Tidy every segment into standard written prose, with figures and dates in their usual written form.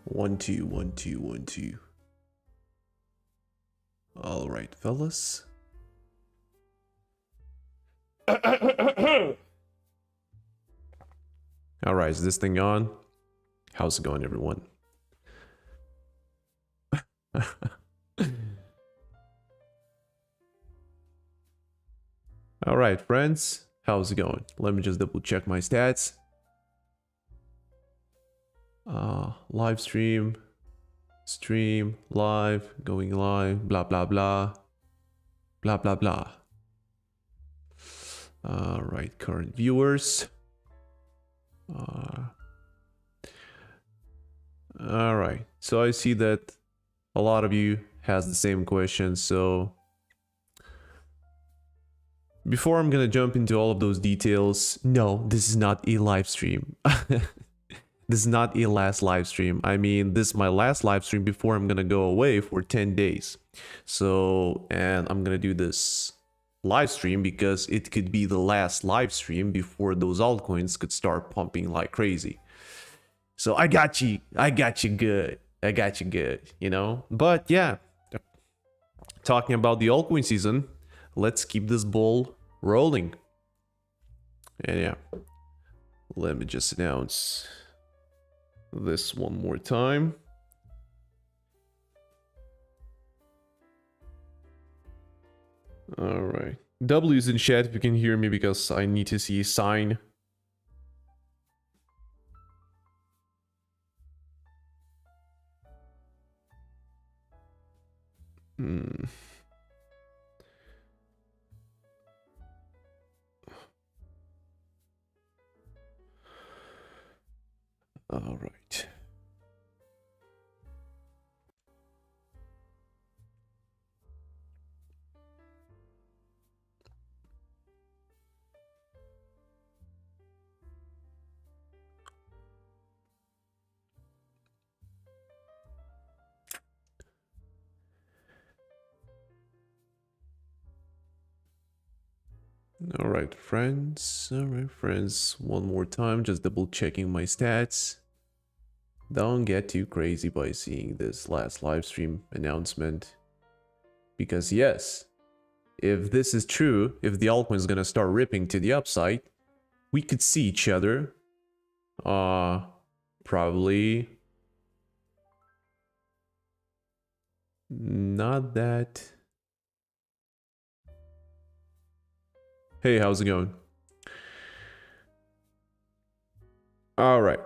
1 2 1 2 1 2. All right, fellas. All right, is this thing on? How's it going, everyone? All right, friends, how's it going? Let me just double check my stats. Live stream, live, going live, blah blah blah, blah blah blah. All right, current viewers. All right, so I see that a lot of you has the same question, so before I'm gonna jump into all of those details, no, this is not a live stream. This is not a last live stream. I mean, this is my last live stream before I'm gonna go away for 10 days. So, and I'm gonna do this live stream because it could be the last live stream before those altcoins could start pumping like crazy. So I got you good, you know? But yeah, talking about the altcoin season, let's keep this ball rolling. And yeah, let me just announce this one more time. All right, W's in chat if you can hear me because I need to see a sign. All right. All right, friends. One more time, just double checking my stats. Don't get too crazy by seeing this last live stream announcement. Because yes, if this is true, if the altcoin is gonna start ripping to the upside, we could see each other. Probably not that. Hey, how's it going? All right.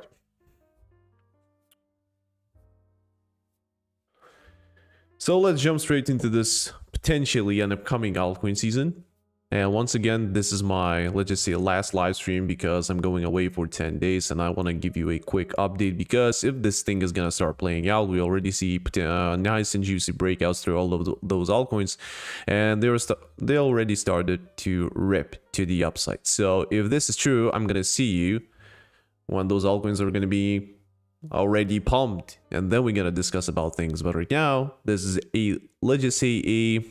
So let's jump straight into this potentially an upcoming altcoin season. And once again, this is my, let's just say, last live stream because I'm going away for 10 days and I want to give you a quick update because if this thing is going to start playing out, we already see nice and juicy breakouts through all of those altcoins and they already started to rip to the upside. So if this is true, I'm going to see you when those altcoins are going to be already pumped and then we're going to discuss about things. But right now, this is a, let's just say a,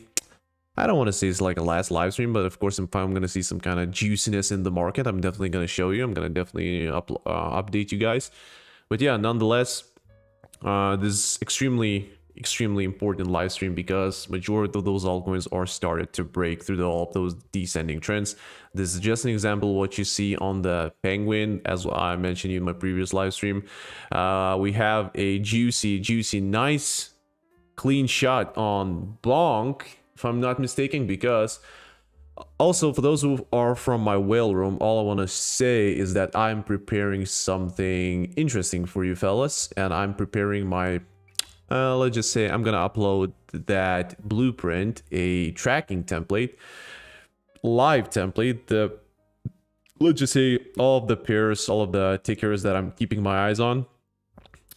I don't want to say it's like a last live stream, but of course, if I'm going to see some kind of juiciness in the market, I'm definitely going to show you. I'm going to definitely update you guys. But yeah, nonetheless, this is extremely important live stream because majority of those altcoins are started to break through all of those descending trends. This is just an example of what you see on the Penguin, as I mentioned in my previous live stream. We have a juicy, nice, clean shot on Bonk, if I'm not mistaken, because also for those who are from my whale room, all I want to say is that I'm preparing something interesting for you fellas, and I'm preparing my let's just say I'm gonna upload that blueprint, a tracking template, live template, let's just say all of the pairs, all of the tickers that I'm keeping my eyes on.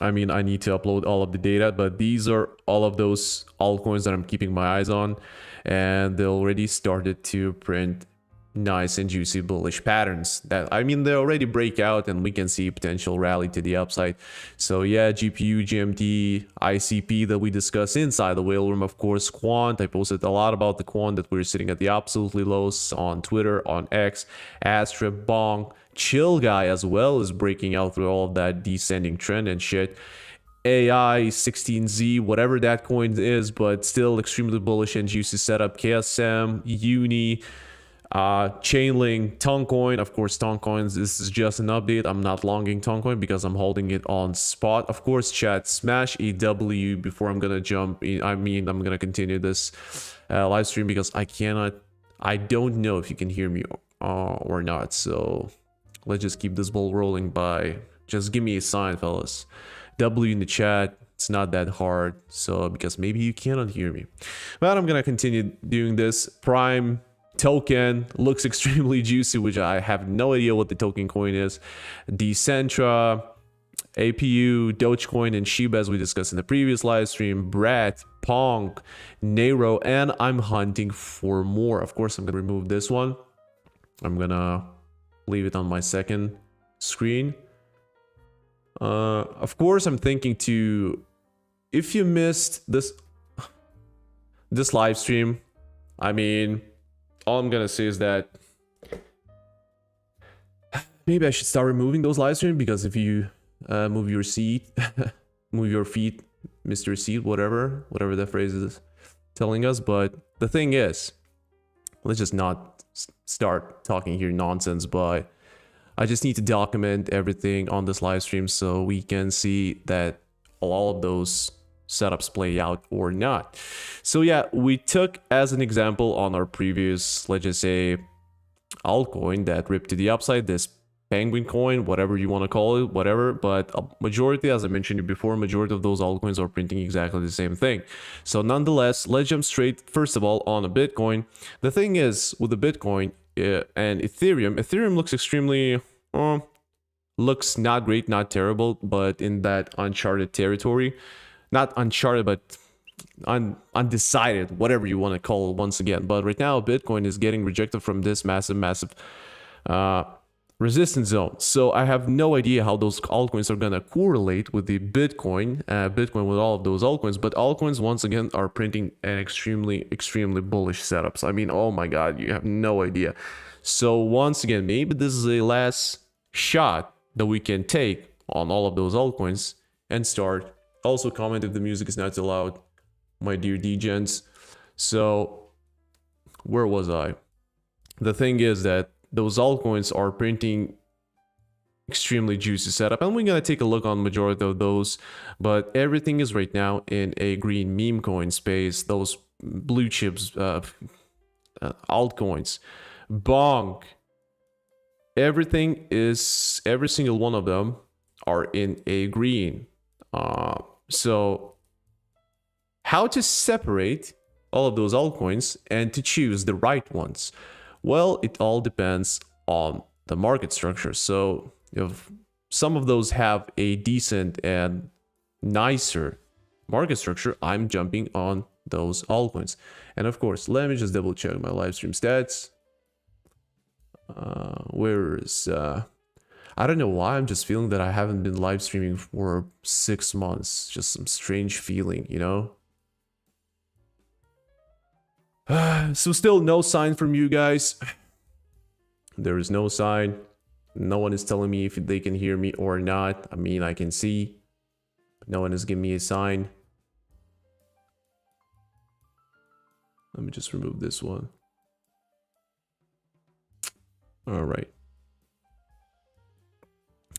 I mean, I need to upload all of the data, but these are all of those altcoins that I'm keeping my eyes on, and they already started to print nice and juicy bullish patterns that, I mean, they already break out and we can see potential rally to the upside. So yeah, GPU, GMT, ICP that we discuss inside the whale room, of course, quant. I posted a lot about the quant that we're sitting at the absolutely lows on Twitter, on X, Astra, Bong, Chill Guy as well is breaking out through all of that descending trend and shit. AI 16Z, whatever that coin is, but still extremely bullish and juicy setup. KSM, Uni, Chainlink, Toncoin. Of course, Toncoins, this is just an update. I'm not longing Toncoin because I'm holding it on spot. Of course, chat, smash EW before I'm gonna jump in. I'm gonna continue this live stream because I don't know if you can hear me or not. So let's just keep this ball rolling by just give me a sign, fellas. W in the chat. It's not that hard. So because maybe you cannot hear me, but I'm gonna continue doing this. Prime token looks extremely juicy, which I have no idea what the token coin is. Decentra, APU, Dogecoin, and Shiba, as we discussed in the previous live stream. Brett, Pong, Nero, and I'm hunting for more. Of course, I'm gonna remove this one. I'm gonna leave it on my second screen. Of course, I'm thinking to, if you missed this live stream, I mean, all I'm gonna say is that maybe I should start removing those live streams, because if you move your seat, move your feet, Mr. Seat, whatever that phrase is telling us. But the thing is, let's just not start talking here nonsense, but I just need to document everything on this live stream so we can see that all of those setups play out or not. So yeah, we took as an example on our previous, let's just say, altcoin that ripped to the upside, this penguin coin, whatever you want to call it, whatever. But a majority, as I mentioned before, majority of those altcoins are printing exactly the same thing. So nonetheless, let's jump straight, first of all, on a Bitcoin. The thing is, with the Bitcoin and Ethereum looks extremely, looks not great, not terrible, but in that uncharted territory. Not uncharted, but undecided, whatever you want to call it once again. But right now, Bitcoin is getting rejected from this massive resistance zone. So I have no idea how those altcoins are gonna correlate with the Bitcoin with all of those altcoins. But altcoins, once again, are printing an extremely bullish setups. I mean, oh my god, you have no idea. So once again, maybe this is a last shot that we can take on all of those altcoins and start. Also comment if the music is not allowed, my dear degens. So where was I? The thing is that those altcoins are printing extremely juicy setup, and we're gonna take a look on majority of those, but everything is right now in a green meme coin space. Those blue chips, altcoins, bonk, every single one of them are in a green. So how to separate all of those altcoins and to choose the right ones? Well, it all depends on the market structure. So if some of those have a decent and nicer market structure, I'm jumping on those altcoins. And of course, let me just double check my live stream stats. Where is I don't know why, I'm just feeling that I haven't been live streaming for 6 months. Just some strange feeling, you know? So still no sign from you guys. There is no sign. No one is telling me if they can hear me or not. I mean, I can see, but no one is giving me a sign. Let me just remove this one. All right.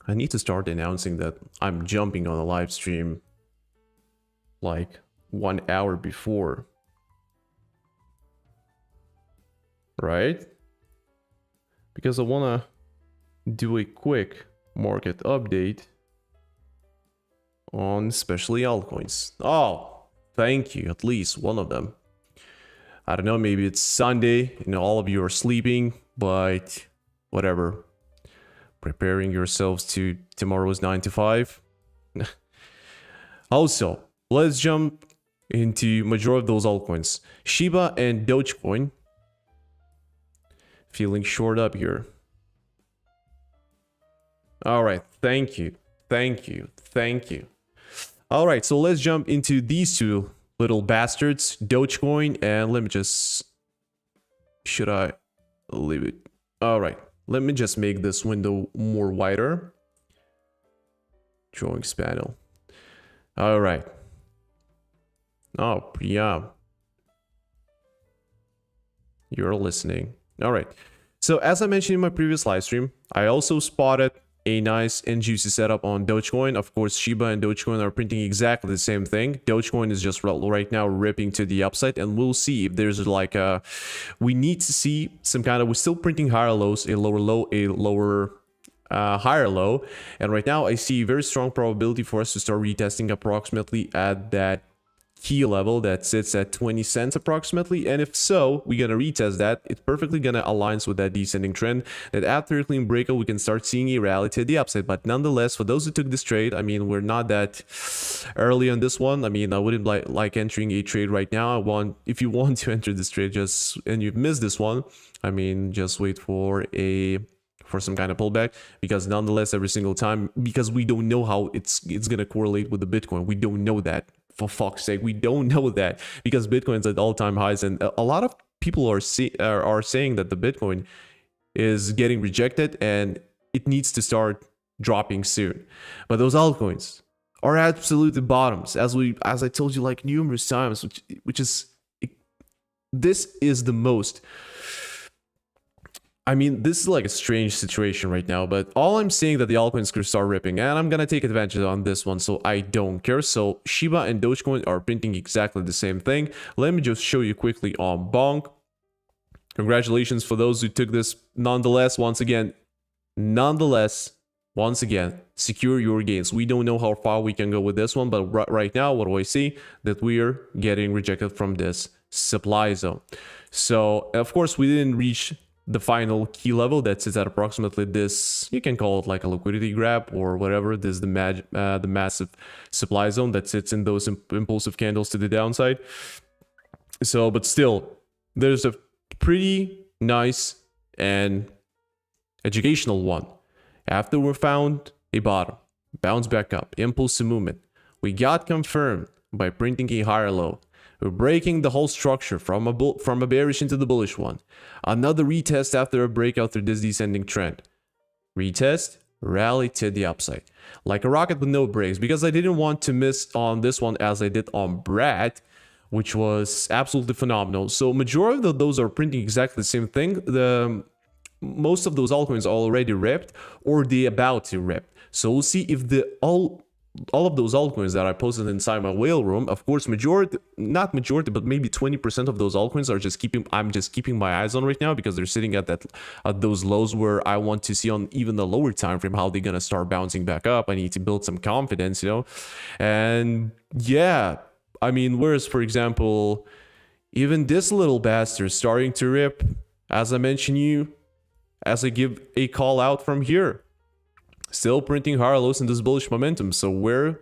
I need to start announcing that I'm jumping on a live stream like 1 hour before. Right? Because I want to do a quick market update on especially altcoins. Oh, thank you. At least one of them. I don't know, maybe it's Sunday and all of you are sleeping, but whatever. Preparing yourselves to tomorrow's 9 to 5. Also, let's jump into majority of those altcoins. Shiba and Dogecoin feeling short up here. All right, thank you. All right, so let's jump into these two little bastards, Dogecoin, and let me just, should I leave it? All right. Let me just make this window more wider. Drawings panel. All right. Oh, yeah. You're listening. All right. So as I mentioned in my previous live stream, I also spotted a nice and juicy setup on Dogecoin. Of course, Shiba and Dogecoin are printing exactly the same thing. Dogecoin is just right now ripping to the upside, and we'll see if there's like a... We need to see some kind of... We're still printing higher lows, a lower low, a lower... higher low, and right now I see very strong probability for us to start retesting approximately at that key level that sits at 20 cents approximately. And if so, we're gonna retest that. It's perfectly gonna align with that descending trend that after a clean breakout we can start seeing a rally to the upside. But nonetheless, for those who took this trade, I mean, we're not that early on this one. I mean, I wouldn't like entering a trade right now. If you want to enter this trade, just and you've missed this one, I mean, just wait for some kind of pullback, because nonetheless, every single time, because we don't know how it's gonna correlate with the Bitcoin. We don't know that. For fuck's sake, we don't know that, because Bitcoin's at all-time highs, and a lot of people are saying that the Bitcoin is getting rejected and it needs to start dropping soon. But those altcoins are absolutely bottoms, as I told you like numerous times, which is this is the most... I mean, this is like a strange situation right now, but all I'm saying that the altcoins could start ripping, and I'm gonna take advantage on this one, so I don't care. So Shiba and Dogecoin are printing exactly the same thing. Let me just show you quickly on Bonk. Congratulations for those who took this. Nonetheless, once again, secure your gains. We don't know how far we can go with this one, but right now, what do I see? That we are getting rejected from this supply zone. So, of course, we didn't reach the final key level that sits at approximately this, you can call it like a liquidity grab or whatever. This is the massive supply zone that sits in those impulsive candles to the downside. So, but still, there's a pretty nice and educational one. After we found a bottom, bounce back up, impulsive movement, we got confirmed by printing a higher low. We're breaking the whole structure from a bearish into the bullish one. Another retest after a breakout through this descending trend. Retest, rally to the upside. Like a rocket with no brakes, because I didn't want to miss on this one as I did on Brad, which was absolutely phenomenal. So majority of those are printing exactly the same thing. Most of those altcoins are already ripped or they're about to rip. So we'll see if all of those altcoins that I posted inside my whale room, of course, not majority, but maybe 20% of those altcoins are I'm just keeping my eyes on right now, because they're sitting at those lows where I want to see on even the lower time frame how they're gonna start bouncing back up. I need to build some confidence, you know. And yeah, I mean, whereas for example, even this little bastard starting to rip, as I mentioned as I give a call out from here. Still printing higher lows in this bullish momentum. So where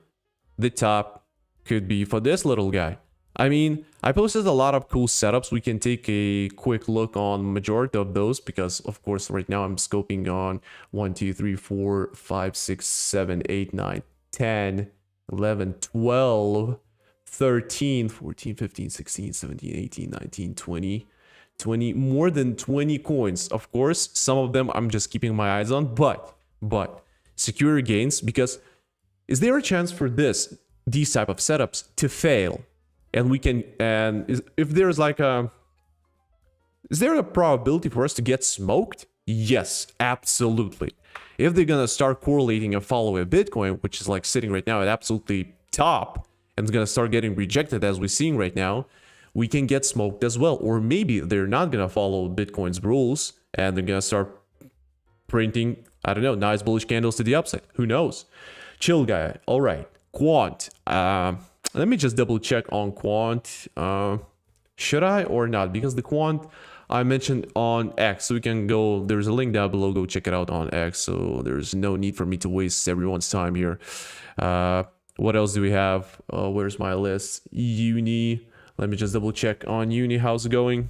the top could be for this little guy. I mean, I posted a lot of cool setups. We can take a quick look on majority of those, because of course right now I'm scoping on 1, 2, 3, 4, 5, 6, 7, 8, 9, 10, 11, 12, 13, 14, 15, 16, 17, 18, 19, 20, more than 20 coins. Of course, some of them I'm just keeping my eyes on, but secure your gains, because is there a chance for these type of setups to fail? And if there's like is there a probability for us to get smoked? Yes, absolutely. If they're gonna start correlating and follow a Bitcoin, which is like sitting right now at absolutely top, and it's gonna start getting rejected as we're seeing right now, we can get smoked as well. Or maybe they're not gonna follow Bitcoin's rules and they're gonna start printing, I don't know, nice bullish candles to the upside. Who knows? Chill guy. All right. Quant. Let me just double check on Quant. Should I or not? Because the Quant I mentioned on X, so we can go, there's a link down below, go check it out on X. So there's no need for me to waste everyone's time here. What else do we have? Where's my list? Uni. Let me just double check on Uni. How's it going?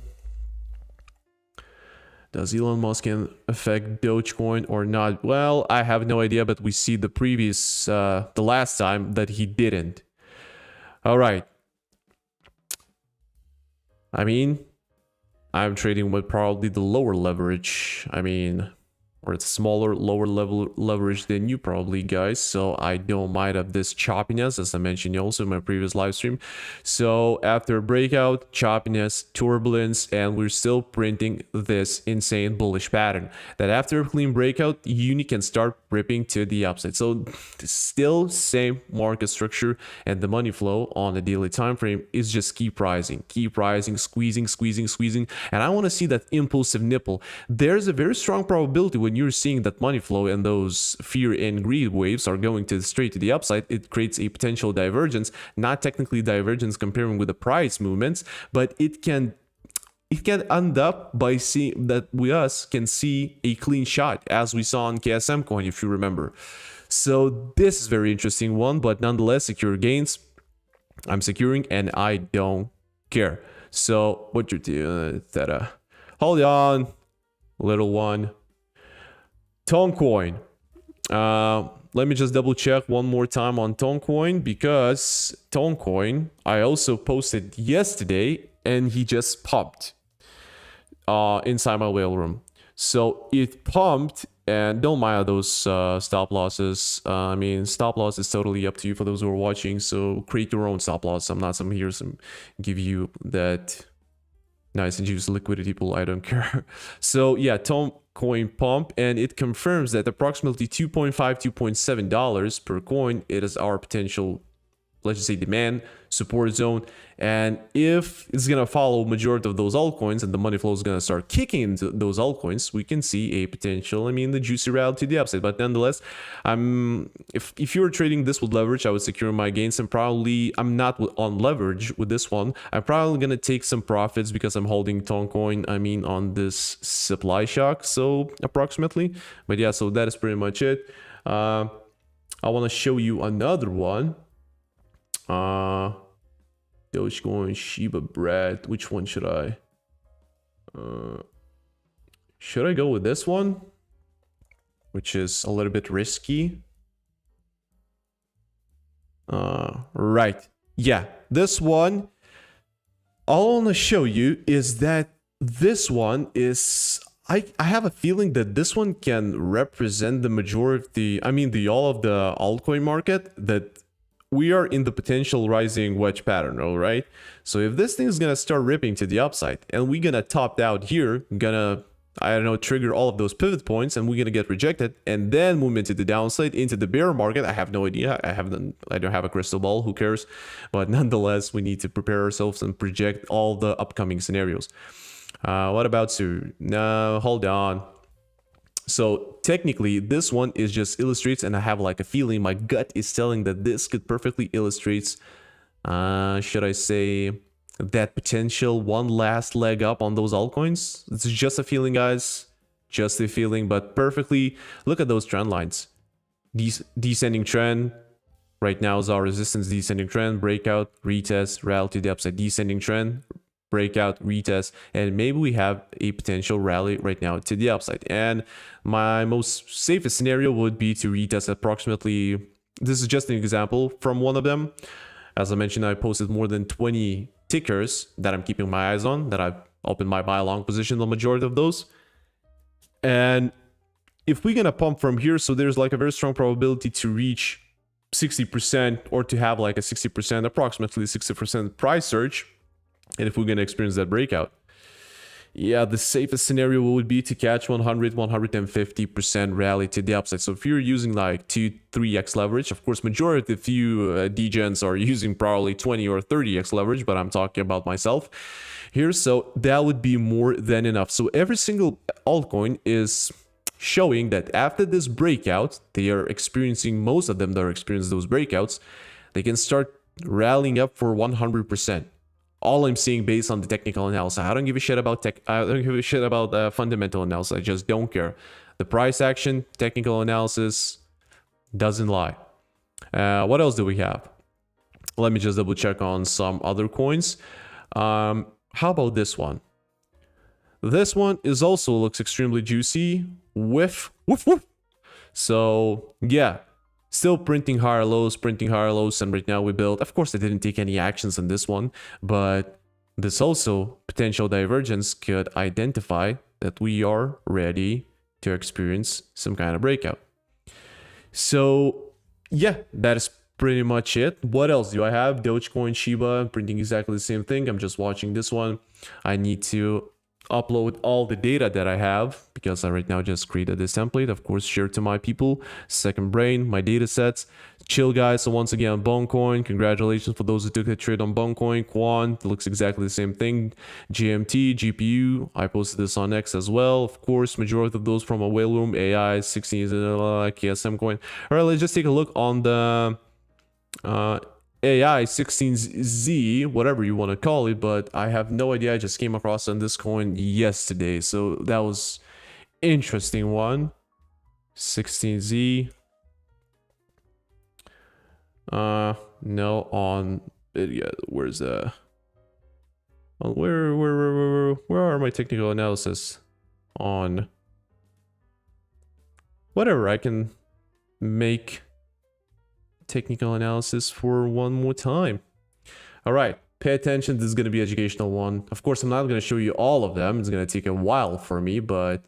Does Elon Musk affect Dogecoin or not? Well, I have no idea, but we see the last time that he didn't. All right. I mean, I'm trading with probably the lower leverage. I mean, or it's smaller, lower level leverage than you probably, guys. So I don't mind of this choppiness, as I mentioned also in my previous live stream. So after breakout, choppiness, turbulence, and we're still printing this insane bullish pattern that after a clean breakout, uni can start ripping to the upside. So still same market structure, and the money flow on the daily time frame is just keep rising, squeezing, and I want to see that impulsive nipple. There's a very strong probability when you're seeing that money flow and those fear and greed waves are going to straight to the upside, it creates a potential divergence, not technically divergence comparing with the price movements, but it can end up by seeing that can see a clean shot, as we saw on KSM coin, if you remember. So this is very interesting one, but nonetheless, secure gains. I'm securing and I don't care. So what you're doing, Theta. Hold on, little one. Altcoin. Let me just double check one more time on Altcoin, because Altcoin I also posted yesterday and he just pumped inside my whale room. So it pumped, and don't mind those stop losses. I mean, stop loss is totally up to you for those who are watching, so create your own stop loss. I'm not some here some give you that nice and juicy liquidity pool. I don't care. So yeah, Altcoin pump, and it confirms that approximately $2.5 $2.7 per coin, it is our potential, let's just say, demand support zone. And if it's gonna follow majority of those altcoins and the money flow is gonna start kicking into those altcoins, we can see a potential, I mean, the juicy rally to the upside. But nonetheless, if you're trading this with leverage, I would secure my gains, and probably I'm not on leverage with this one. I'm probably gonna take some profits because I'm holding Altcoin, I mean, on this supply shock, so approximately. But yeah, so that is pretty much it. I want to show you another one. Dogecoin, Shiba Bread. Which one should I? Should I go with this one, which is a little bit risky? Right. Yeah, this one. All I want to show you is that this one is. I have a feeling that this one can represent the majority. I mean, all of the altcoin market, that we are in the potential rising wedge pattern, all right? So if this thing is gonna start ripping to the upside and we're gonna top out here, gonna, I don't know, trigger all of those pivot points, and we're gonna get rejected and then move into the downside, into the bear market. I have no idea. I don't have a crystal ball, who cares? But nonetheless, we need to prepare ourselves and project all the upcoming scenarios. What about Sue? No, hold on. So technically this one is just illustrates, and I have like a feeling, my gut is telling that this could perfectly illustrates, should I say, that potential one last leg up on those altcoins. It's just a feeling, guys, just a feeling, but perfectly. Look at those trend lines. Descending trend right now is our resistance, descending trend, breakout, retest, rally to the upside, descending trend, breakout, retest, and maybe we have a potential rally right now to the upside. And my most safest scenario would be to retest approximately, this is just an example from one of them. As I mentioned, I posted more than 20 tickers that I'm keeping my eyes on, that I've opened my buy long position, the majority of those. And if we're gonna pump from here, so there's like a very strong probability to reach 60%, or to have like a 60%, approximately 60% price surge. And if we're going to experience that breakout, yeah, the safest scenario would be to catch 150% rally to the upside. So if you're using like 2-3x leverage, of course, majority of you degens are using probably 20 or 30x leverage, but I'm talking about myself here. So that would be more than enough. So every single altcoin is showing that after this breakout, they are experiencing, most of them that are experiencing those breakouts, they can start rallying up for 100%. All I'm seeing based on the technical analysis. I don't give a shit about tech. I don't give a shit about fundamental analysis. I just don't care. The price action, technical analysis doesn't lie. What else do we have? Let me just double check on some other coins. How about this one? This one is also looks extremely juicy. Woof. So yeah. Still printing higher lows, and right now we built, of course I didn't take any actions on this one, but this also potential divergence could identify that we are ready to experience some kind of breakout. So yeah, that is pretty much it. What else do I have? Dogecoin, Shiba, printing exactly the same thing. I'm just watching this one. I need to upload all the data that I have because I right now just created this template, of course, share to my people. Second brain, my data sets. Chill, guys. So once again, Boncoin, congratulations for those who took the trade on Boncoin. Quant looks exactly the same thing. GMT, GPU, I posted this on X as well. Of course, majority of those from a whale room. AI 16, KSM coin. All right, let's just take a look on the AI 16Z, whatever you want to call it, but I have no idea. I just came across on this coin yesterday, so that was interesting one. 16Z. No, on yeah, where's the where are my technical analysis on whatever I can make technical analysis for one more time. All right, pay attention. This is going to be educational one. Of course, I'm not going to show you all of them. It's going to take a while for me, but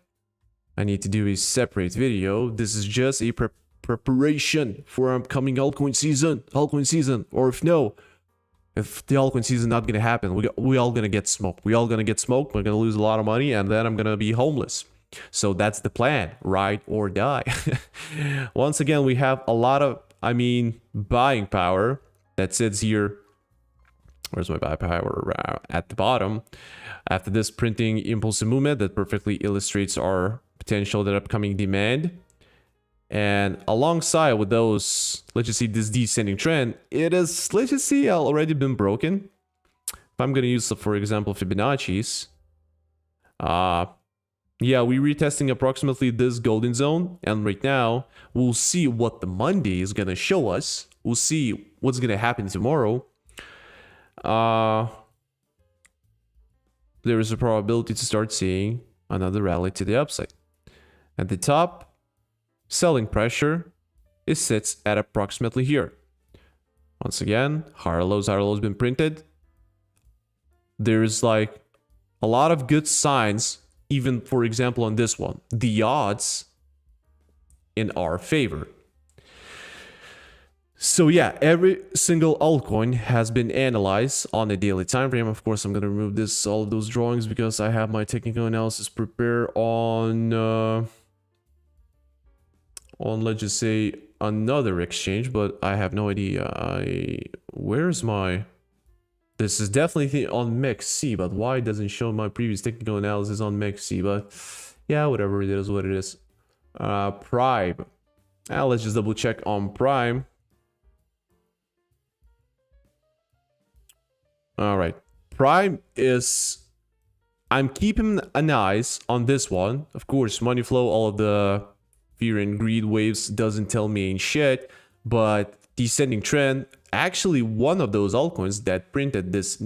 I need to do a separate video. This is just a preparation for upcoming altcoin season. Or if the altcoin season not going to happen, we all going to get smoked. We all going to get smoked. We're going to lose a lot of money, and then I'm going to be homeless. So that's the plan, ride or die. Once again, we have a lot of buying power that sits here. Where's my buy power? At the bottom. After this printing impulsive movement that perfectly illustrates our potential, that upcoming demand. And alongside with those, let's just see this descending trend, it is, let's just see, already been broken. If I'm going to use, for example, Fibonacci's, yeah, we're retesting approximately this golden zone, and right now we'll see what the Monday is gonna show us. We'll see what's gonna happen tomorrow. There is a probability to start seeing another rally to the upside. At the top, selling pressure, it sits at approximately here. Once again, higher lows been printed. There's like a lot of good signs. Even, for example, on this one, the odds in our favor. So yeah, every single altcoin has been analyzed on a daily time frame. Of course, I'm going to remove all of those drawings because I have my technical analysis prepared on let's just say another exchange, but I have no idea. Where's my... This is definitely on MEXC, but why it doesn't show my previous technical analysis on MEXC? But yeah, whatever, it is what it is. Prime. Now let's just double check on Prime. All right, Prime is... I'm keeping an eyes on this one. Of course, money flow, all of the fear and greed waves doesn't tell me ain't shit, but descending trend, actually one of those altcoins that printed this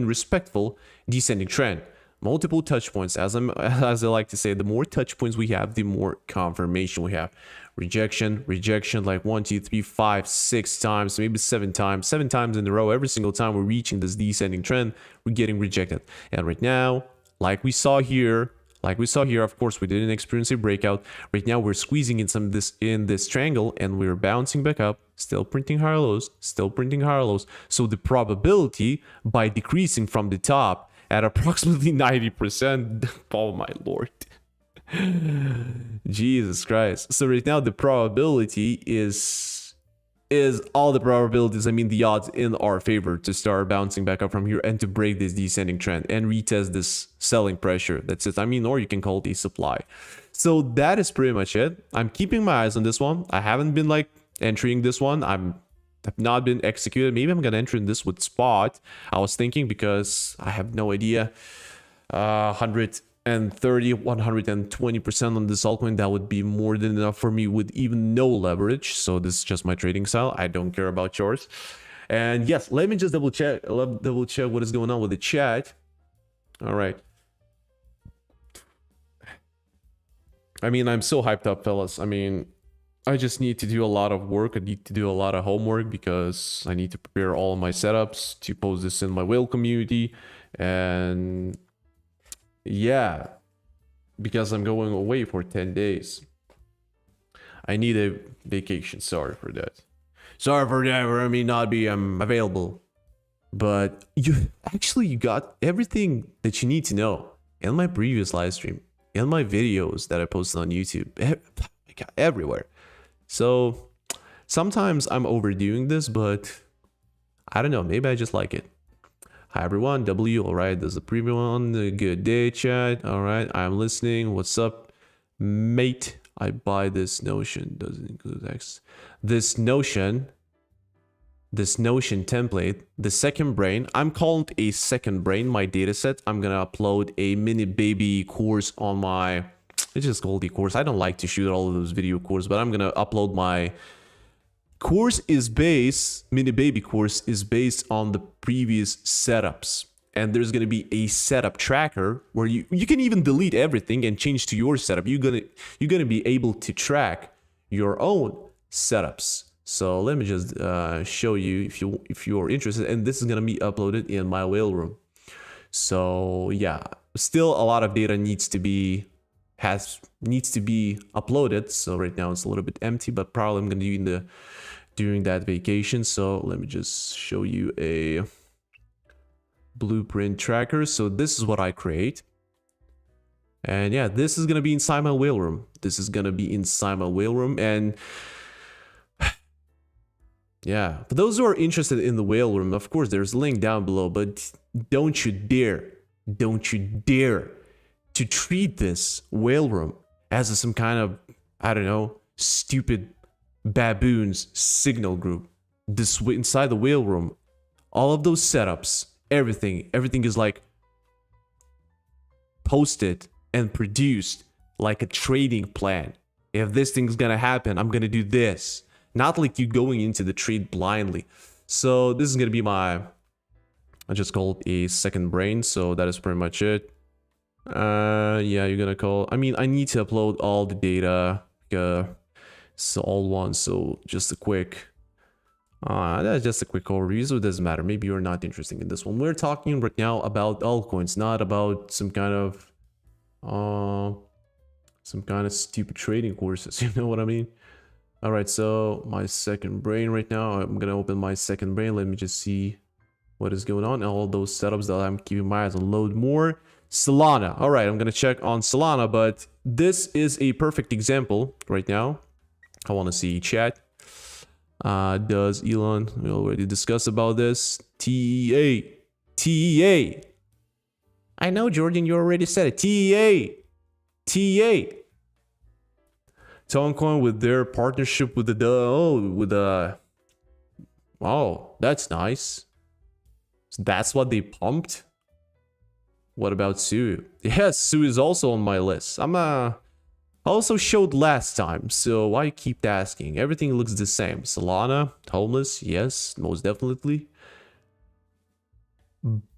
respectful descending trend. Multiple touch points, as I like to say, the more touch points we have, the more confirmation we have. Rejection, like 1, 2, 3, 5, 6 times, maybe 7 times in a row. Every single time we're reaching this descending trend, we're getting rejected. And right now, like we saw here, of course, we didn't experience a breakout. Right now, we're squeezing in some of this in this triangle, and we're bouncing back up, still printing higher lows. So the probability by decreasing from the top at approximately 90%, oh my lord, Jesus Christ. So right now, the probability is all the probabilities, the odds in our favor to start bouncing back up from here and to break this descending trend and retest this selling pressure. That's it. Or you can call it a supply. So that is pretty much it. I'm keeping my eyes on this one. I haven't been like entering this one. Have not been executed. Maybe I'm gonna enter in this with spot. I was thinking, because I have no idea. 120% on this altcoin, that would be more than enough for me with even no leverage. So this is just my trading style. I don't care about yours. And yes, let me just double check what is going on with the chat. All right. I'm so hyped up, fellas. I just need to do a lot of work. I need to do a lot of homework because I need to prepare all of my setups to post this in my whale community. And yeah, because I'm going away for 10 days. I need a vacation. Sorry for that. Sorry for that. I may not be available. But you got everything that you need to know in my previous live stream, in my videos that I posted on YouTube, everywhere. So sometimes I'm overdoing this, but I don't know. Maybe I just like it. Hi everyone, W. All right, there's a preview on. Good day, chat. All right, I'm listening. What's up, mate? I buy this notion. Doesn't include X. This notion template, the second brain. I'm calling it a second brain. My data set. I'm gonna upload a mini baby course on my. It's just called the course. I don't like to shoot all of those video courses, but I'm gonna upload my. Course is based, mini baby course is based on the previous setups. And there's going to be a setup tracker where you can even delete everything and change to your setup. You're going to be able to track your own setups. So let me just show you if you're interested. And this is going to be uploaded in my whale room. So yeah, still a lot of data needs to be uploaded. So right now it's a little bit empty, but probably I'm going to do during that vacation. So let me just show you a blueprint tracker. So this is what I create. And yeah, this is going to be inside my whale room. And yeah, for those who are interested in the whale room, of course, there's a link down below, but don't you dare to treat this whale room as some kind of, I don't know, stupid baboons signal group. This inside the whale room, all of those setups, everything is like posted and produced like a trading plan. If this thing's gonna happen, I'm gonna do this. Not like you going into the trade blindly. So this is gonna be I just called a second brain. So that is pretty much it. Yeah, you're gonna call. I mean, I need to upload all the data. So all one. So just a quick. That's just a quick overview. So it doesn't matter. Maybe you're not interested in this one. We're talking right now about altcoins, not about some kind of stupid trading courses. You know what I mean? All right. So my second brain right now. I'm gonna open my second brain. Let me just see what is going on. All those setups that I'm keeping my eyes on. Load more. Solana. All right, I'm gonna check on Solana, but this is a perfect example right now. I want to see chat. Does Elon? We already discussed about this. TEA. I know, Jordan. You already said it. TEA. Altcoin with their partnership with the oh, that's nice. So that's what they pumped. What about Sue? Yes, Sue is also on my list. I also showed last time, so why keep asking? Everything looks the same. Solana, homeless, yes, most definitely.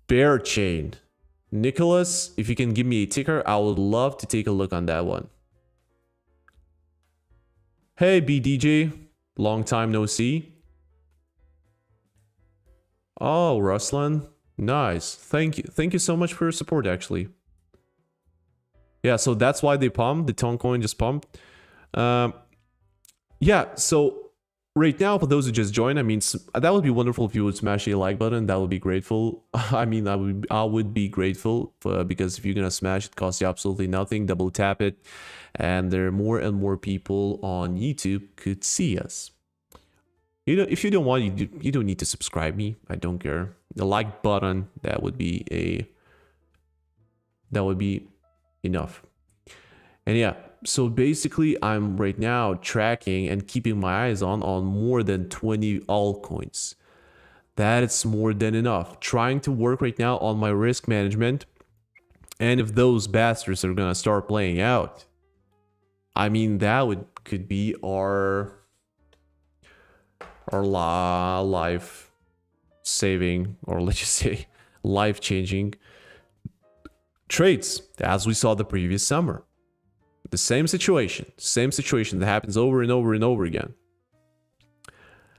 Bear chain. Nicholas, if you can give me a ticker, I would love to take a look on that one. Hey, BDJ, long time no see. Oh, Ruslan. Nice. Thank you so much for your support, actually. Yeah, so that's why they pumped. The Altcoin just pumped. Yeah, so right now, for those who just joined, I mean, that would be wonderful if you would smash a like button. That would be grateful. I mean, I would be grateful because if you're gonna smash, it costs you absolutely nothing. Double tap it, and there are more and more people on YouTube could see us. You know, if you don't want, you don't need to subscribe me. I don't care. The like button, that would be enough. And yeah, so basically I'm right now tracking and keeping my eyes on more than 20 altcoins. That is more than enough. Trying to work right now on my risk management. And if those bastards are gonna start playing out, I mean, that could be our life saving, or let's just say life changing trades, as we saw the previous summer. The same situation that happens over and over and over again.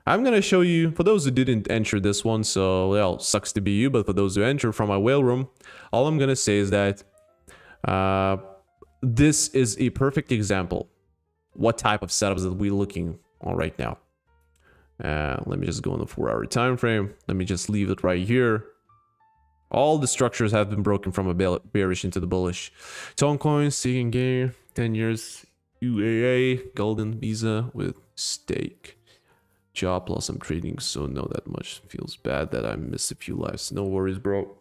I'm gonna show you, for those who didn't enter this one, so well, sucks to be you, but for those who enter from my whale room, all I'm gonna say is that this is a perfect example what type of setups that we're looking on right now. Let me just go on the 4-hour time frame. Let me just leave it right here. All the structures have been broken from a bearish into the bullish. Altcoins, taking gain, 10 years, UAA, golden visa with stake. Job loss, I'm trading, so know that much. Feels bad that I missed a few lives. No worries, bro.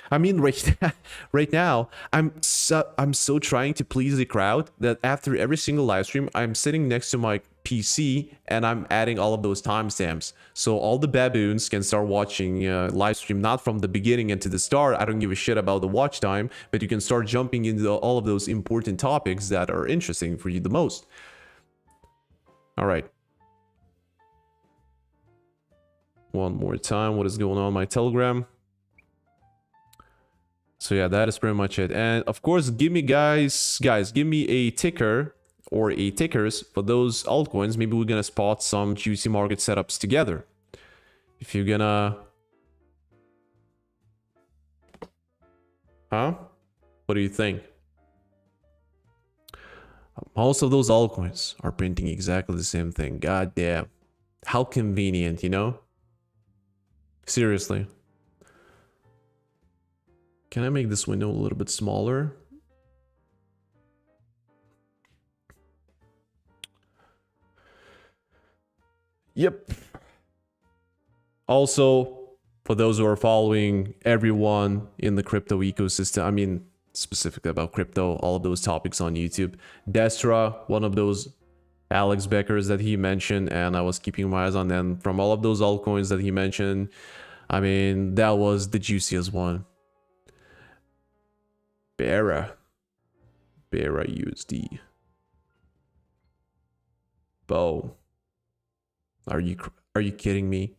I mean, right now, I'm so trying to please the crowd that after every single live stream, I'm sitting next to my PC and I'm adding all of those timestamps. So all the baboons can start watching live stream, not from the beginning and to the start. I don't give a shit about the watch time, but you can start jumping into all of those important topics that are interesting for you the most. All right. One more time, what is going on my Telegram? So yeah, that is pretty much it. And of course, give me guys, give me a ticker or a tickers for those altcoins. Maybe we're gonna spot some juicy market setups together. If you're gonna... Huh? What do you think? Most of those altcoins are printing exactly the same thing. God damn. How convenient, you know? Seriously. Can I make this window a little bit smaller? Yep. Also, for those who are following everyone in the crypto ecosystem, I mean, specifically about crypto, all of those topics on YouTube, Destra, one of those Alex Beckers that he mentioned, and I was keeping my eyes on them. From all of those altcoins that he mentioned, I mean, that was the juiciest one. Bera USD. Bo. Are you kidding me?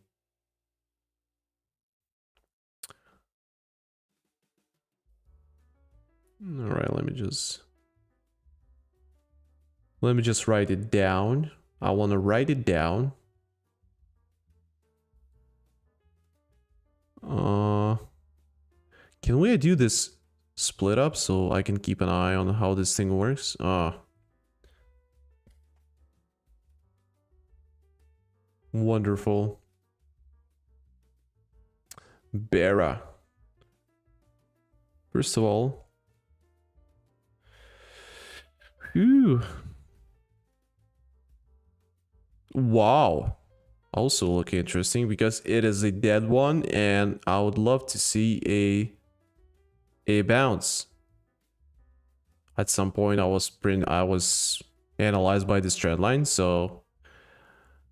All right, let me just write it down. I want to write it down. Can we do this split up so I can keep an eye on how this thing works? Wonderful. Bera. First of all, whew. Wow. Also look interesting because it is a dead one, and I would love to see a bounce. At some point I was analyzed by this trend line, so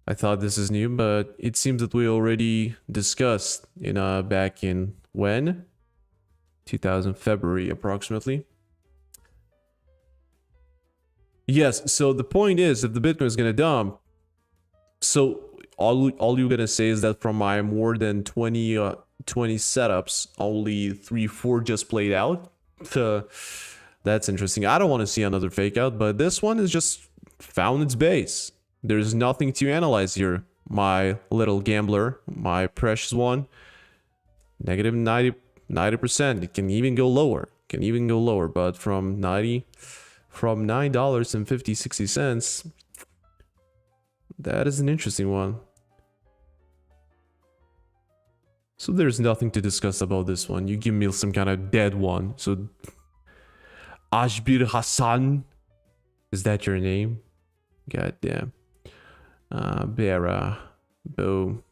I thought this is new, but it seems that we already discussed in back in when? 2000 February approximately. Yes, so the point is, if the Bitcoin is gonna dump, so all you're gonna say is that from my more than 20 setups, only 3-4 just played out. That's interesting. I don't want to see another fake out, but this one is just found its base. There's nothing to analyze here, my little gambler, my precious one. Negative 90%. It can even go lower. But from $9.50-60, that is an interesting one. So there's nothing to discuss about this one. You give me some kind of dead one. So Ashbir Hassan, is that your name? God damn. Bera. Boom.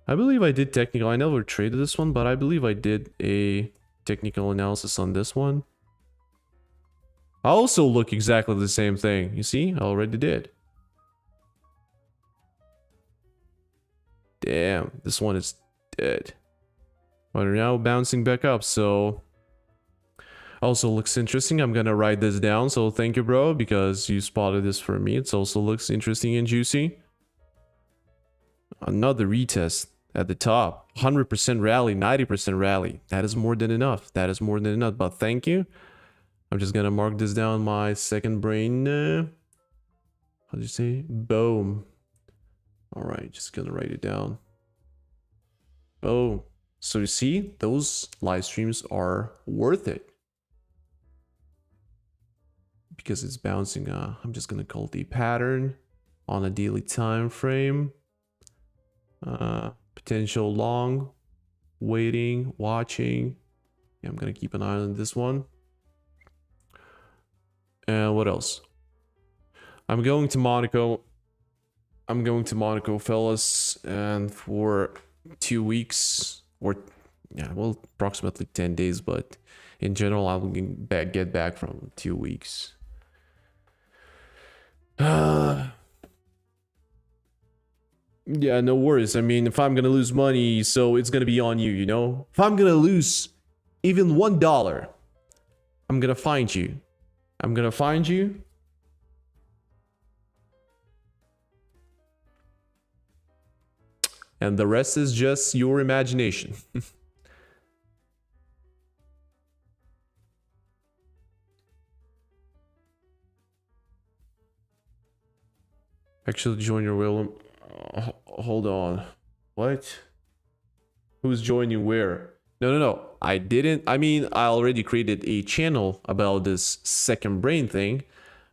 I believe I did technical. I never traded this one, but I believe I did a technical analysis on this one. I also look exactly the same thing. You see, I already did. Damn, this one is dead. But now bouncing back up, so also looks interesting. I'm gonna write this down, so thank you, bro, because you spotted this for me. It also looks interesting and juicy. Another retest at the top. 100% rally, 90% rally. That is more than enough. But thank you. I'm just gonna mark this down my second brain. How do you say? Boom. All right, just gonna write it down. Oh, so you see, those live streams are worth it. because it's bouncing. I'm just gonna call the pattern on a daily time frame. Potential long, waiting, watching. Yeah, I'm gonna keep an eye on this one. And what else? I'm going to Monaco. I'm going to Monaco, fellas, and for 2 weeks, or yeah, well, approximately 10 days, but in general, I'll get back from 2 weeks. Yeah, no worries. I mean, if I'm gonna lose money, so it's gonna be on you, you know? If I'm gonna lose even $1, I'm gonna find you. I'm gonna find you. And the rest is just your imagination. Actually, join your will. Hold on. What? Who's joining where? No. I didn't. I mean, I already created a channel about this second brain thing,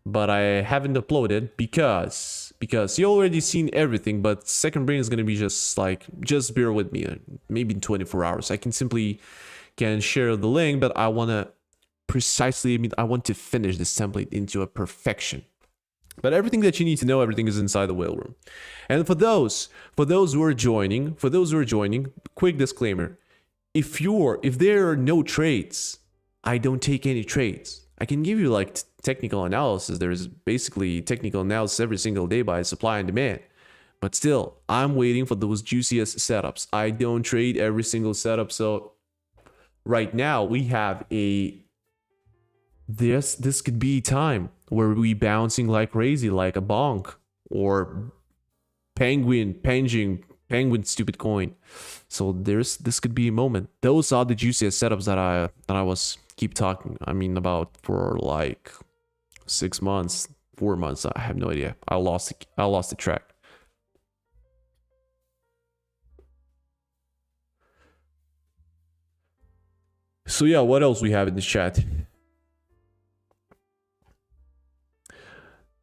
but I haven't uploaded because you already seen everything. But second brain is gonna be just like, just bear with me. Maybe in 24 hours, I can share the link, but I wanna precisely. I mean, I want to finish this template into a perfection. But everything that you need to know, everything is inside the whale room. And for those who are joining, quick disclaimer: if there are no trades, I don't take any trades. I can give you like technical analysis. There's basically technical analysis every single day by supply and demand. But still, I'm waiting for those juiciest setups. I don't trade every single setup. So right now we have this could be time where we bouncing like crazy, like a bonk or penguin stupid coin. So this could be a moment. Those are the juiciest setups that I was keep talking about for like 6 months, 4 months. I have no idea. I lost the track. So yeah, what else we have in the chat?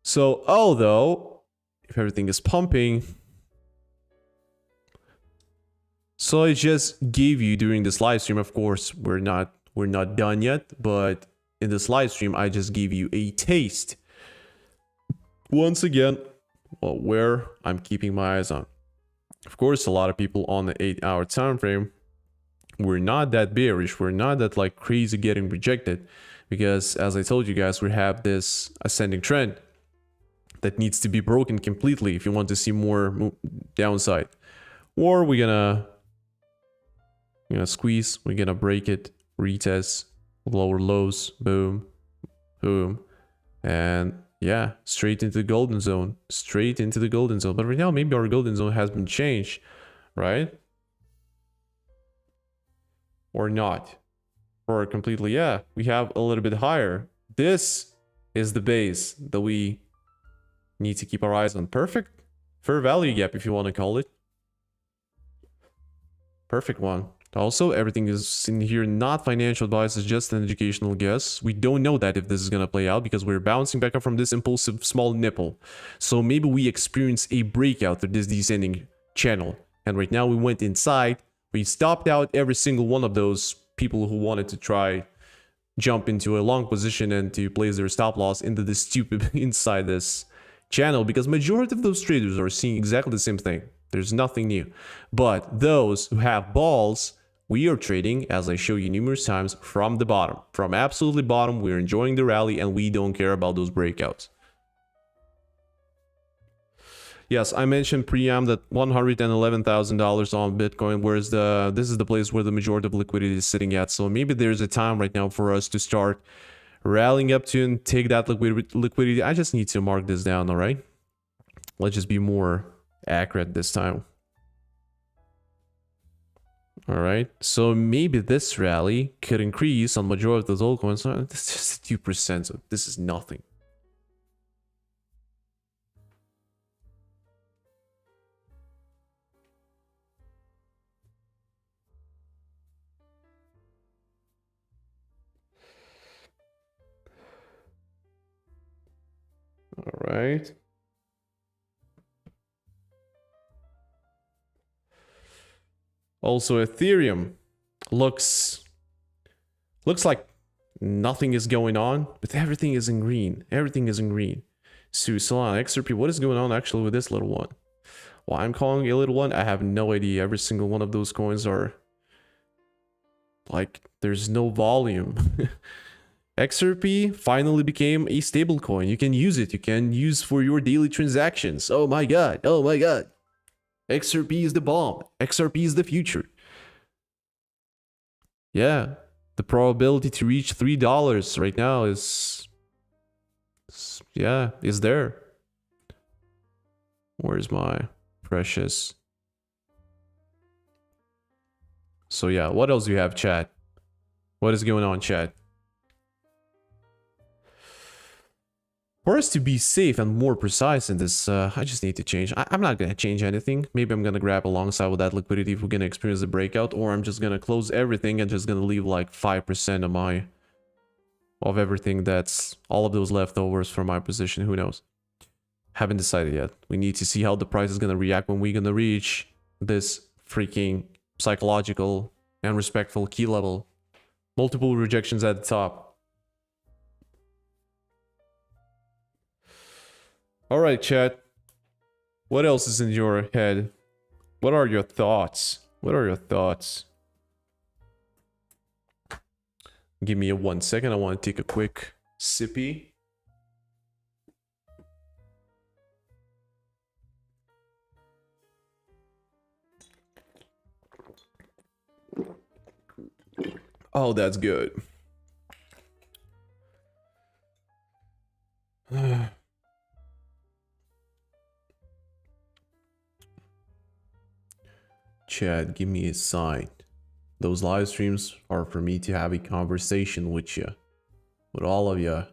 So, although if everything is pumping, so I just gave you during this live stream, of course, we're not done yet, but in this live stream, I just gave you a taste. Once again, well, where I'm keeping my eyes on. Of course, a lot of people on the 8-hour time frame, we're not that bearish. We're not that like crazy getting rejected, because as I told you guys, we have this ascending trend that needs to be broken completely if you want to see more downside. Or we're gonna squeeze, we're gonna break it, retest, lower lows, boom, boom, and yeah, straight into the golden zone. But right now, maybe our golden zone has been changed, right? Or not. Or completely, yeah, we have a little bit higher. This is the base that we need to keep our eyes on. Perfect fair value gap, if you want to call it. Perfect one. Also, everything is in here not financial advice, it's just an educational guess. We don't know that if this is gonna play out because we're bouncing back up from this impulsive small nipple. So maybe we experience a breakout through this descending channel. And right now we went inside. We stopped out every single one of those people who wanted to try jump into a long position and to place their stop loss into this stupid inside this channel, because majority of those traders are seeing exactly the same thing. There's nothing new. But those who have balls, we are trading, as I show you numerous times, from the bottom. From absolutely bottom, we're enjoying the rally and we don't care about those breakouts. Yes, I mentioned pre-am that $111,000 on Bitcoin, whereas this is the place where the majority of liquidity is sitting at. So maybe there's a time right now for us to start rallying up to and take that liquidity. I just need to mark this down, all right? Let's just be more accurate this time. All right, so maybe this rally could increase on majority of those altcoins. This is just 2%, so this is nothing. right. Also, Ethereum looks like nothing is going on, but everything is in green. Everything is in green. So Solana, XRP, what is going on actually with this little one? Why I'm calling it a little one, I have no idea. Every single one of those coins are like, there's no volume. XRP finally became a stable coin. You can use it. You can use for your daily transactions. Oh my god. Oh my god. XRP is the bomb. XRP is the future. Yeah. The probability to reach $3 right now is there. Where's my precious? So yeah, what else do you have, chat? What is going on, chat? For us to be safe and more precise in this, I just need to change. I'm not going to change anything. Maybe I'm going to grab alongside with that liquidity if we're going to experience a breakout, or I'm just going to close everything and just going to leave like 5% of everything that's all of those leftovers from my position. Who knows? Haven't decided yet. We need to see how the price is going to react when we're going to reach this freaking psychological and respectful key level. Multiple rejections at the top. All right, chat. What else is in your head? What are your thoughts? What are your thoughts? Give me 1 second. I want to take a quick sippy. Oh, that's good. Chat, give me a sign. Those live streams are for me to have a conversation with you. With all of you.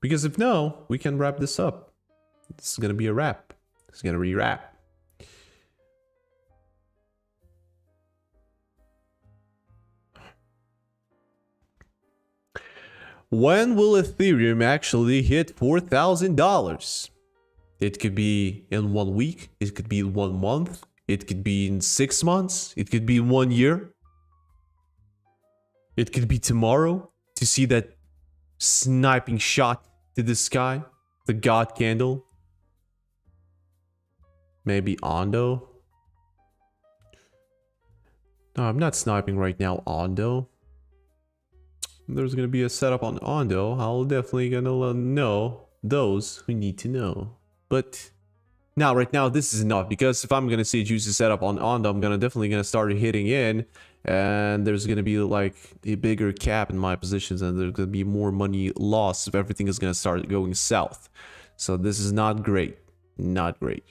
Because if no, we can wrap this up. This is gonna be a wrap. It's gonna be a wrap. When will Ethereum actually hit $4,000? It could be in 1 week. It could be in 1 month. It could be in 6 months. It could be in 1 year. It could be tomorrow to see that sniping shot to the sky. The God candle. Maybe Ondo. No, I'm not sniping right now, Ondo. There's gonna be a setup on Ondo. I'll definitely gonna know those who need to know. But now, right now, this is enough, because if I'm gonna see a juicy setup on Ondo, I'm definitely gonna start hitting in, and there's gonna be like a bigger cap in my positions, and there's gonna be more money lost if everything is gonna start going south. So this is not great. Not great.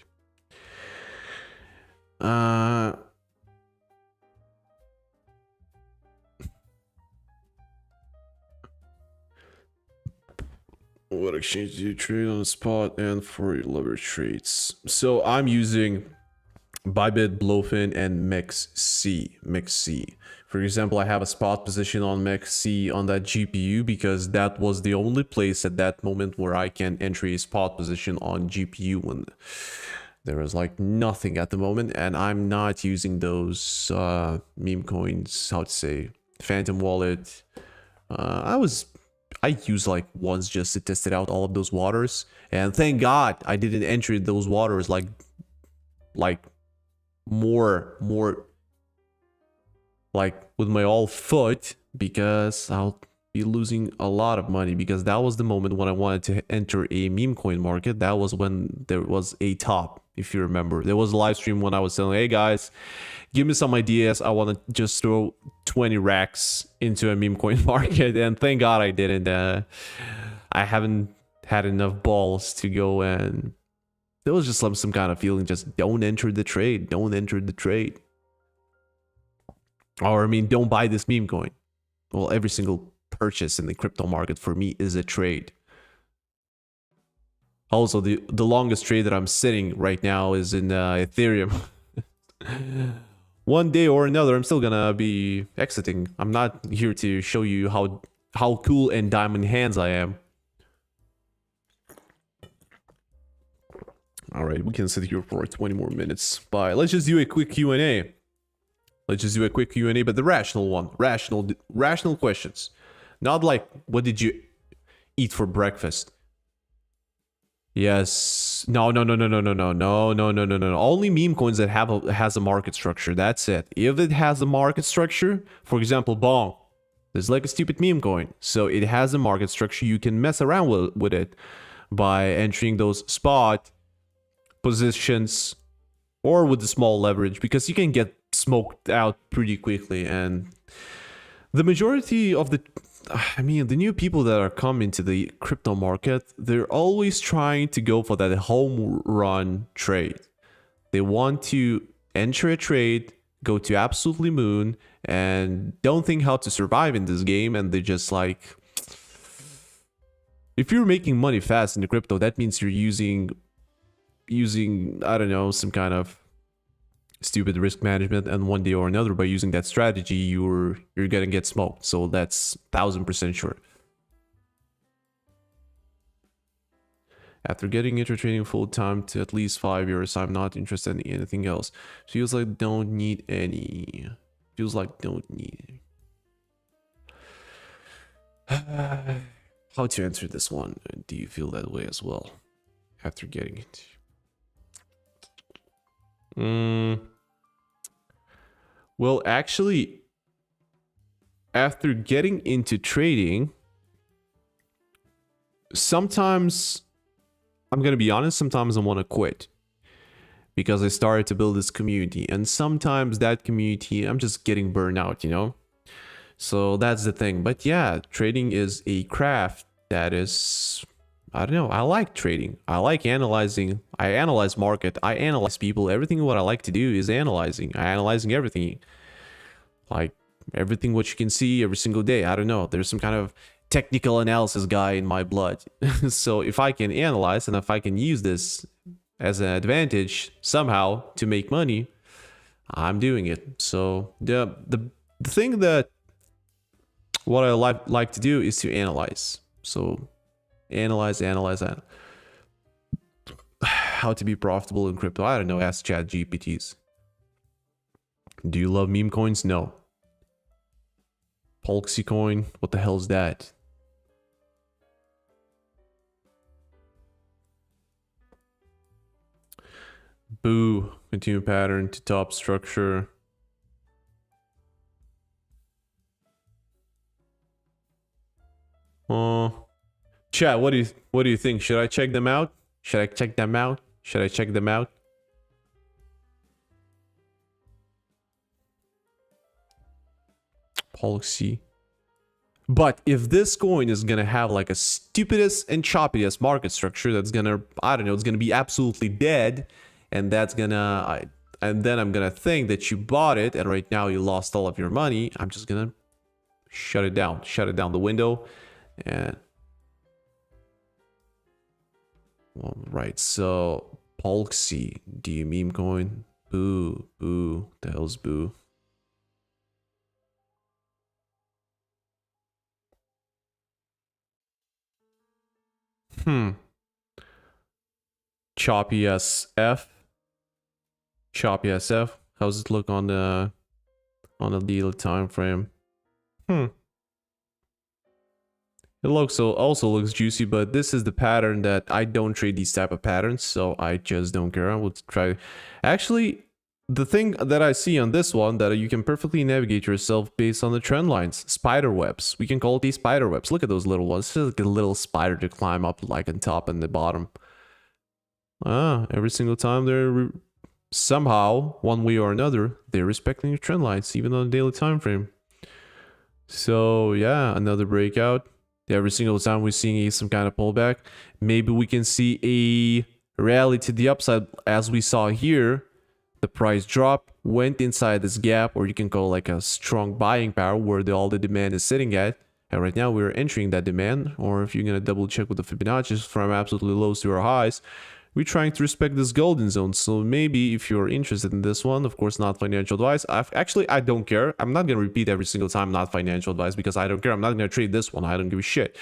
What exchange do you trade on the spot and for your leverage trades? So I'm using Bybit, Blowfin, and MEXC. For example, I have a spot position on MEXC on that GPU because that was the only place at that moment where I can enter a spot position on GPU when there was like nothing at the moment, and I'm not using those meme coins, how to say, Phantom Wallet. I used like once just to test it out, all of those waters, and thank God I didn't enter those waters like more like with my all foot, because I'll be losing a lot of money, because that was the moment when I wanted to enter a meme coin market. That was when there was a top, if you remember. There was a live stream when I was saying, hey guys, give me some ideas. I want to just throw 20 racks into a meme coin market, and thank God I didn't. I haven't had enough balls to go, and there was just some kind of feeling, just don't enter the trade. Don't enter the trade. Or I mean, don't buy this meme coin. Well, every single purchase in the crypto market for me is a trade. Also, the longest trade that I'm sitting right now is in Ethereum. One day or another, I'm still gonna be exiting. I'm not here to show you how cool and diamond hands I am. All right, we can sit here for 20 more minutes. Bye. Let's just do a quick Q&A. Let's just do a quick Q&A, but the rational one. Rational questions. Not like, what did you eat for breakfast? Yes. No. Only meme coins that has a market structure. That's it. If it has a market structure, for example, Bong. There's like a stupid meme coin. So it has a market structure. You can mess around with it by entering those spot positions or with the small leverage, because you can get smoked out pretty quickly. And the majority of the new people that are coming to the crypto market, they're always trying to go for that home run trade. They want to enter a trade, go to absolutely moon, and don't think how to survive in this game. And they just like, if you're making money fast in the crypto, that means you're using I don't know, some kind of stupid risk management, and one day or another, by using that strategy, you're gonna get smoked. So that's 1000% sure. After getting into trading full time to at least 5 years, I'm not interested in anything else. Feels like don't need any. Feels like don't need. How to answer this one? Do you feel that way as well? After getting it. Well, actually, after getting into trading, sometimes, I'm gonna be honest, sometimes I want to quit because I started to build this community, and sometimes that community, I'm just getting burned out, you know? So that's the thing. But yeah, trading is a craft that is, I don't know, I like trading. I like analyzing. I analyze market. I analyze people. Everything what I like to do is analyzing. Analyzing everything. Like everything what you can see every single day. I don't know. There's some kind of technical analysis guy in my blood. So if I can analyze and if I can use this as an advantage somehow to make money, I'm doing it. So the thing that what I like to do is to analyze. So analyze how to be profitable in crypto. I don't know, ask chat GPTs. Do you love meme coins? No. Polxi coin, what the hell is that? Boo, continue pattern to top structure. Chat, what do you think? Should I check them out? Should I check them out? Should I check them out? Policy. But if this coin is gonna have like a stupidest and choppiest market structure, that's gonna, I don't know, it's gonna be absolutely dead, and that's gonna, and then I'm gonna think that you bought it and right now you lost all of your money. I'm just gonna shut it down the window. And all right, so Polxi, do you meme coin? Boo, the hell's boo? Choppy SF. How's it look on the daily time frame? It also looks juicy, but this is the pattern that I don't trade these type of patterns, so I just don't care. I will try. Actually, the thing that I see on this one, that you can perfectly navigate yourself based on the trend lines. Spider webs. We can call it these spider webs. Look at those little ones. It's just like a little spider to climb up like on top and the bottom. Every single time they're somehow, one way or another, they're respecting your trend lines, even on the daily time frame. So yeah, another breakout. Every single time we're seeing some kind of pullback. Maybe we can see a rally to the upside as we saw here. The price drop, went inside this gap, or you can call like a strong buying power where all the demand is sitting at. And right now we're entering that demand, or if you're going to double check with the Fibonacci from absolutely lows to our highs, we're trying to respect this golden zone. So maybe if you're interested in this one, of course, not financial advice. I don't care. I'm not going to repeat every single time not financial advice because I don't care. I'm not going to trade this one. I don't give a shit.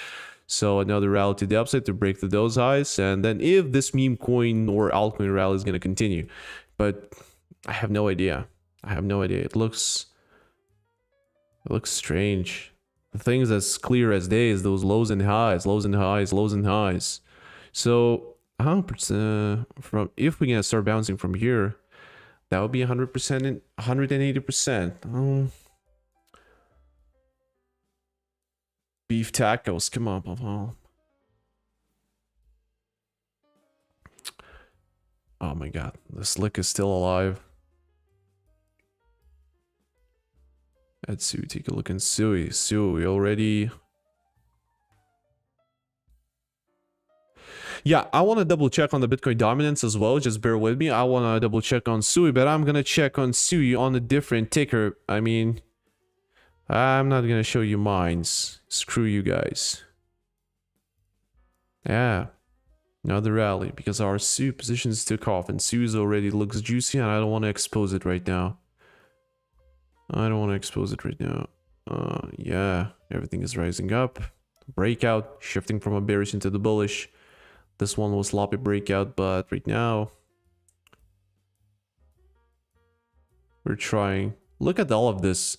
So another rally to the upside to break through those highs, and then if this meme coin or altcoin rally is going to continue, but I have no idea. I have no idea. It looks strange. The things as clear as day is those lows and highs, lows and highs, lows and highs. So 100% from, if we're gonna start bouncing from here, that would be 100% and 180%. Beef tacos, come on, Papa. Oh my god, the slick is still alive. At Sui, take a look in Sui. Sui already. Yeah, I want to double check on the Bitcoin dominance as well. Just bear with me. I want to double check on Sui, but I'm going to check on Sui on a different ticker. I mean, I'm not going to show you mines. Screw you guys. Yeah. Another rally because our Sui positions took off and Sui's already looks juicy and I don't want to expose it right now. Yeah, everything is rising up. Breakout, shifting from a bearish into the bullish. This one was sloppy breakout, but right now we're trying. Look at all of this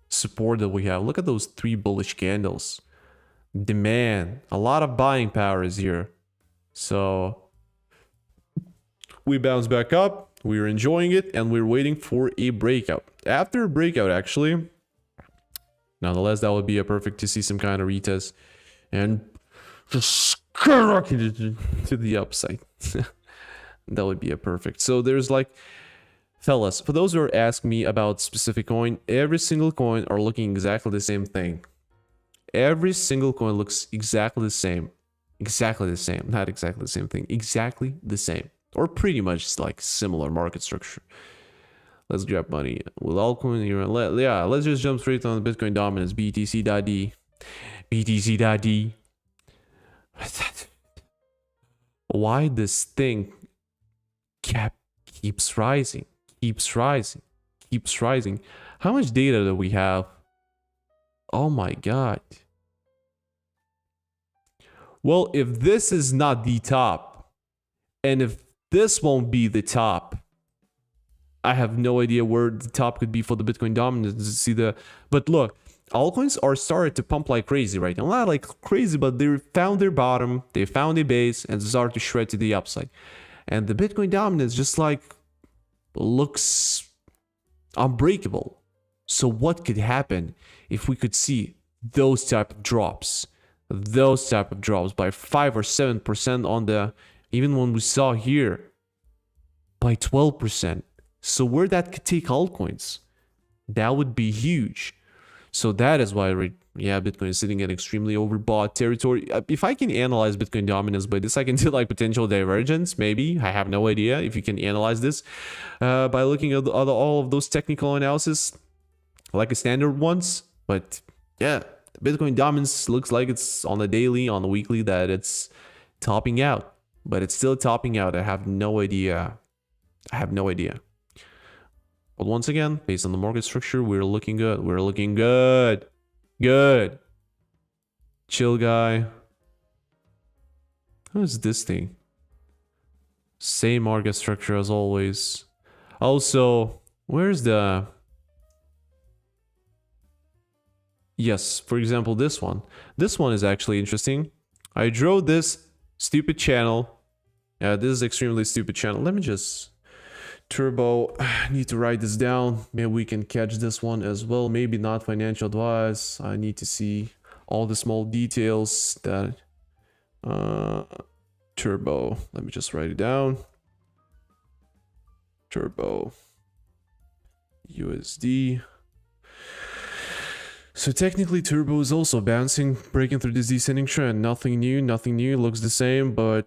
support that we have. Look at those 3 bullish candles. Demand, a lot of buying power is here. So we bounce back up. We're enjoying it and we're waiting for a breakout. After a breakout, actually, nonetheless, that would be a perfect to see some kind of retest and just skyrocketed to the upside. That would be a perfect. So there's like, fellas, for those who are asking me about specific coin, every single coin are looking exactly the same thing. Every single coin looks exactly the same. Exactly the same. Not exactly the same thing. Exactly the same. Or pretty much like similar market structure. Let's grab money. With altcoin here, yeah, let's just jump straight on the Bitcoin dominance. BTC.D. BTC.D. Why this thing keeps rising? Keeps rising. Keeps rising. How much data do we have? Oh my god. Well, if this is not the top, and if this won't be the top, I have no idea where the top could be for the Bitcoin dominance. See the, but look, altcoins are started to pump like crazy right now. Not like crazy, but they found their bottom, they found a base, and started to shred to the upside. And the Bitcoin dominance just like looks unbreakable. So what could happen if we could see those type of drops? Those type of drops by 5 or 7% on the, even when we saw here, by 12%. So where that could take altcoins, that would be huge. So that is why, yeah, Bitcoin is sitting at extremely overbought territory. If I can analyze Bitcoin dominance by this, I can see like potential divergence, maybe. I have no idea if you can analyze this by looking at all of those technical analysis, like a standard ones. But yeah, Bitcoin dominance looks like it's on the daily, on the weekly, that it's topping out. But it's still topping out. I have no idea. I have no idea. But once again, based on the market structure, we're looking good. We're looking good. Good. Chill guy. Who is this thing? Same market structure as always. Also, where's the... Yes, for example, this one. This one is actually interesting. I drew this stupid channel. Yeah, this is extremely stupid channel. Let me just... Turbo, I need to write this down. Maybe we can catch this one as well. Maybe not financial advice. I need to see all the small details that... Turbo, let me just write it down. Turbo. USD. So technically Turbo is also bouncing, breaking through this descending trend. Nothing new, looks the same, but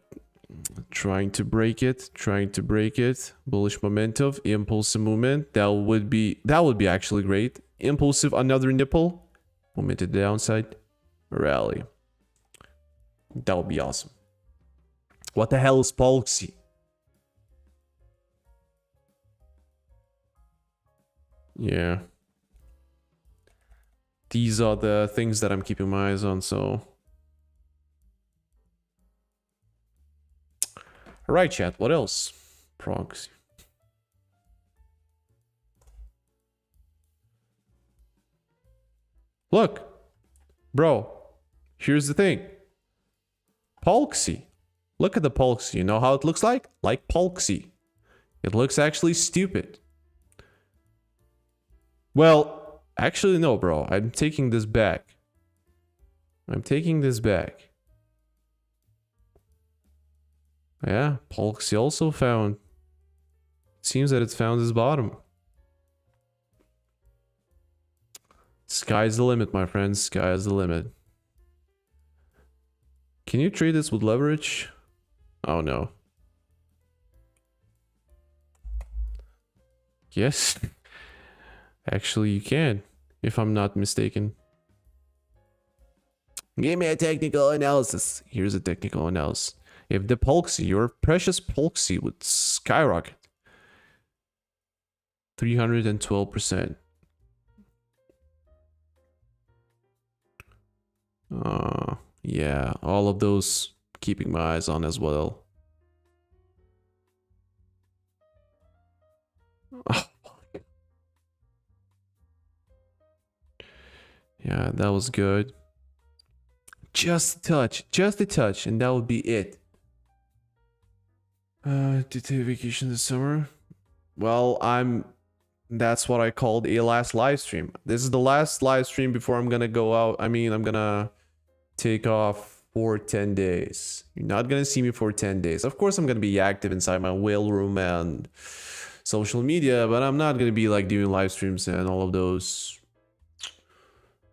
trying to break it. Bullish momentum, impulsive movement. That would be actually great. Impulsive, another nipple. Moment to the downside. Rally. That would be awesome. What the hell is Polxi? Yeah. These are the things that I'm keeping my eyes on, so... Alright, chat, what else? Proxy. Look, bro, here's the thing. Polxy. Look at the Polxy. You know how it looks like? Like Polxy. It looks actually stupid. Well, actually no, bro. I'm taking this back. I'm taking this back. Yeah, Polxy also found... It seems that it found its bottom. Sky's the limit, my friends. Sky's the limit. Can you trade this with leverage? Oh no. Yes. Actually, you can, if I'm not mistaken. Give me a technical analysis. Here's a technical analysis. If the Polxy, your precious Polxy would skyrocket 312%. Yeah, all of those keeping my eyes on as well. Oh. Yeah, that was good. Just a touch, and that would be it. To take vacation this summer? Well, that's what I called a last live stream. This is the last live stream before I'm gonna go out. I mean, I'm gonna take off for 10 days. You're not gonna see me for 10 days. Of course, I'm gonna be active inside my whale room and social media, but I'm not gonna be like doing live streams and all of those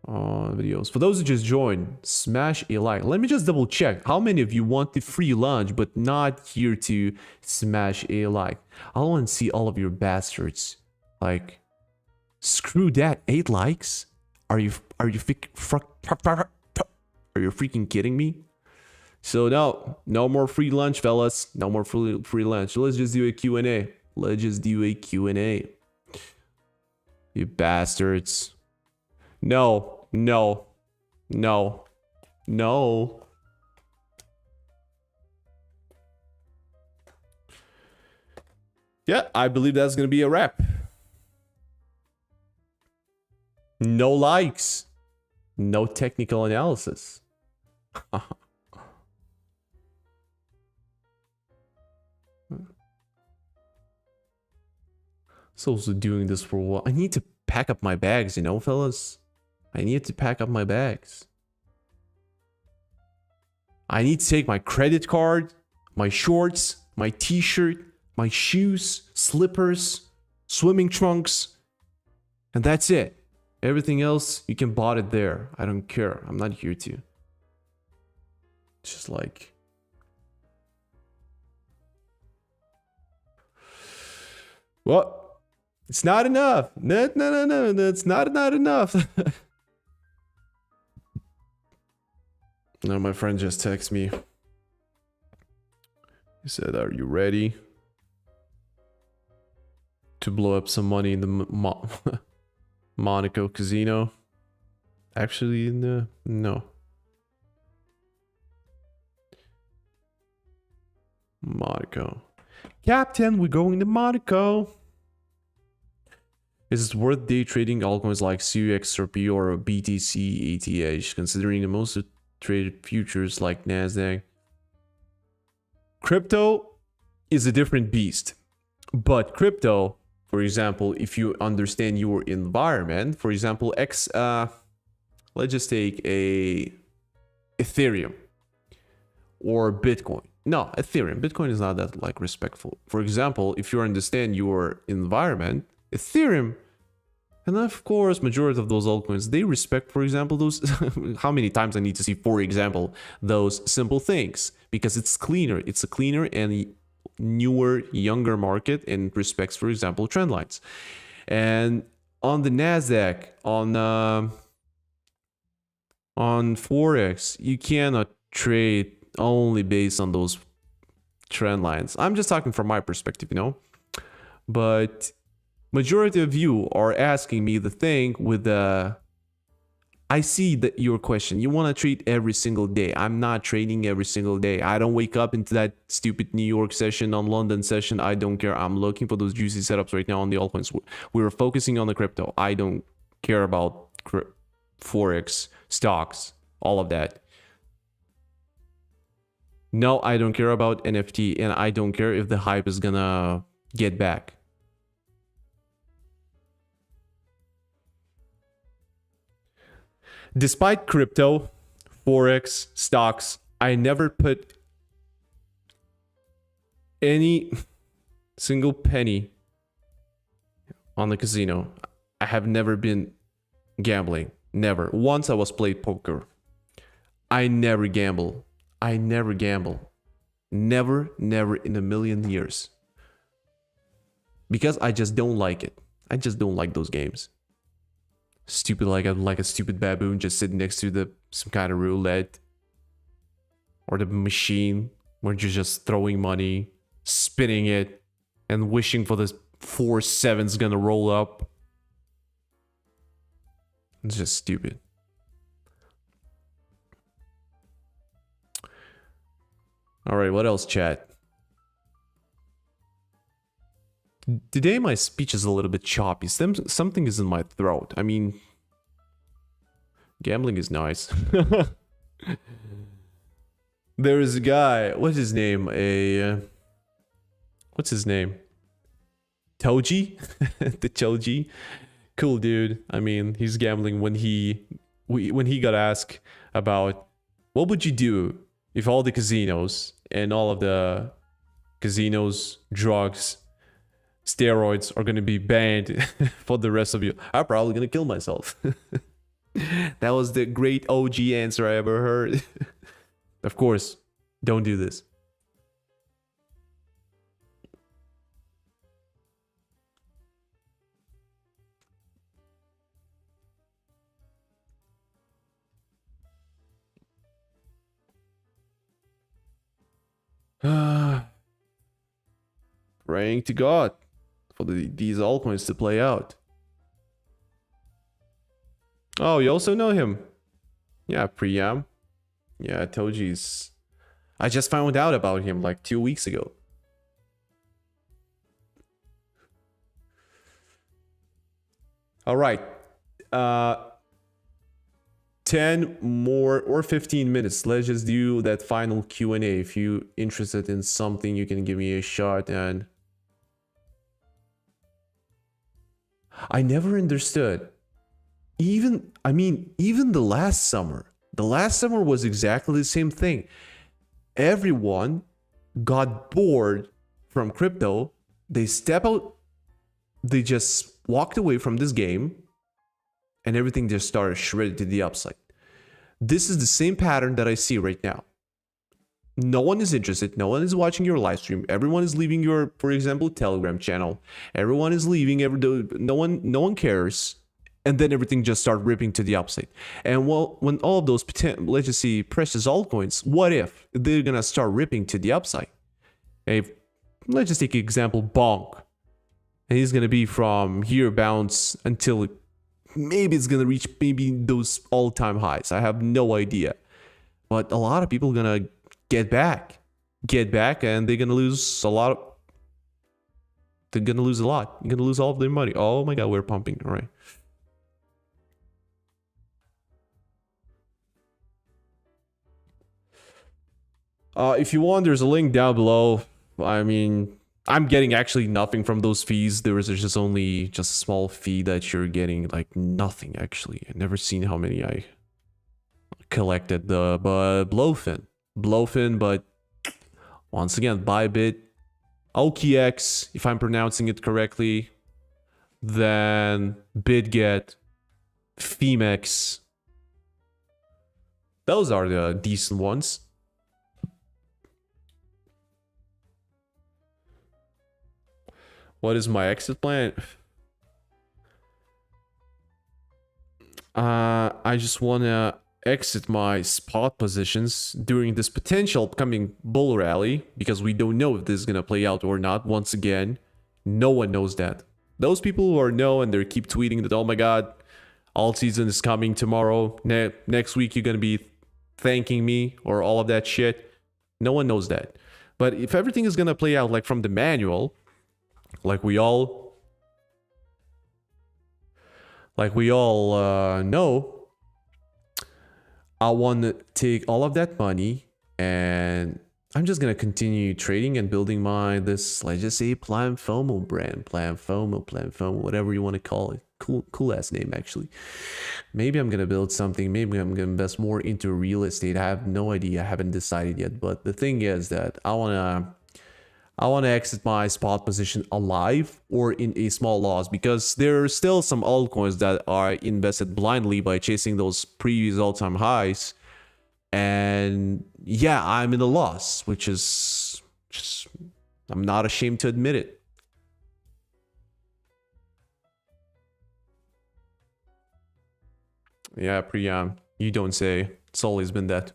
videos. For those who just joined, smash a like. Let me just double check how many of you want the free lunch but not here to smash a like. I want to see all of your bastards. Like, screw that. 8 likes? Are you freaking kidding me? So no more free lunch, fellas. No more free lunch. Let's just do a Q&A. Let's just do a Q&A. You bastards. No. Yeah, I believe that's gonna be a wrap. No likes. No technical analysis. So also doing this for a while. I need to pack up my bags, you know, fellas. I need to pack up my bags. I need to take my credit card, my shorts, my t-shirt, my shoes, slippers, swimming trunks, and that's it. Everything else, you can bought it there. I don't care. I'm not here to. It's just like... What? It's not enough. No, it's not enough. No, my friend just texted me. He said, "Are you ready to blow up some money in the Monaco casino?" Actually, no. Monaco. Captain, we're going to Monaco. Is it worth day trading altcoins like CUXRP or BTC ETH, considering the most traded futures like Nasdaq? Crypto is a different beast, but crypto, for example, if you understand your environment, for example, let's just take a Ethereum or Bitcoin. No, Ethereum. Bitcoin is not that like respectful. For example, if you understand your environment, Ethereum, and of course, majority of those altcoins, they respect, for example, those, how many times I need to see, for example, those simple things, because it's cleaner. It's a cleaner and newer, younger market and respects, for example, trend lines. And on the Nasdaq, on Forex, you cannot trade only based on those trend lines. I'm just talking from my perspective, you know, but majority of you are asking me the thing with the I see that your question. You want to trade every single day. I'm not trading every single day. I don't wake up into that stupid New York session on London session. I don't care. I'm looking for those juicy setups right now on the altcoins. We're focusing on the crypto. I don't care about Forex, stocks, all of that. No, I don't care about NFT, and I don't care if the hype is gonna get back. Despite crypto, Forex, stocks, I never put any single penny on the casino. I have never been gambling. Never. Once I was played poker. I never gamble. I never gamble. Never in a million years. Because I just don't like it. I just don't like those games. Stupid, like a stupid baboon just sitting next to some kind of roulette. Or the machine where you're just throwing money, spinning it, and wishing for this 4-7's gonna roll up. It's just stupid. Alright, what else, chat? Today my speech is a little bit choppy. Something is in my throat. I mean, gambling is nice. There is a guy, what's his name? What's his name? Toji? The Toji? Cool dude. I mean, he's gambling when he got asked about what would you do if all the casinos and all of the casinos, drugs, steroids are going to be banned for the rest of you. I'm probably going to kill myself. That was the great OG answer I ever heard. Of course, don't do this. Praying to God for these altcoins to play out. Oh, you also know him? Yeah, Priyam. Yeah, Toji's. I just found out about him like 2 weeks ago. All right. 10 more or 15 minutes. Let's just do that final Q&A. If you're interested in something, you can give me a shot. And I never understood. Even the last summer. The last summer was exactly the same thing. Everyone got bored from crypto. They step out. They just walked away from this game. And everything just started shredded to the upside. This is the same pattern that I see right now. No one is interested. No one is watching your live stream. Everyone is leaving your, for example, Telegram channel. Everyone is leaving. No one cares. And then everything just started ripping to the upside. And well, when all of those, let's just see, precious altcoins, what if they're gonna start ripping to the upside? Let's just take an example, Bonk. And he's gonna be from here bounce until maybe it's gonna reach maybe those all-time highs. I have no idea. But a lot of people are gonna get back, and they're gonna lose a lot. They're gonna lose a lot. You're gonna lose all of their money. Oh my god, we're pumping. All right. If you want, there's a link down below. I mean, I'm getting actually nothing from those fees. There's just only a small fee that you're getting, like nothing actually. I've never seen how many I collected. But Blowfin, but once again, Bybit, OKX, if I'm pronouncing it correctly, then BitGet, Femex. Those are the decent ones. What is my exit plan? I just want to exit my spot positions during this potential upcoming bull rally, because we don't know if this is going to play out or not. Once again, no one knows that. Those people who know and they keep tweeting that, oh my god, Alt season is coming tomorrow. Next week you're gonna be thanking me or all of that shit. No one knows that. But if everything is gonna play out like from the manual, like we all know, I want to take all of that money and I'm just gonna continue trading and building this, let's just say, Plan FOMO brand, Plan FOMO, whatever you want to call it. Cool ass name, actually. Maybe I'm gonna build something. Maybe I'm gonna invest more into real estate. I have no idea. I haven't decided yet. But the thing is that I wanna exit my spot position alive or in a small loss, because there are still some altcoins that are invested blindly by chasing those previous all-time highs. And yeah, I'm in a loss, which is just, I'm not ashamed to admit it. Yeah, Priyam, you don't say. It's always been that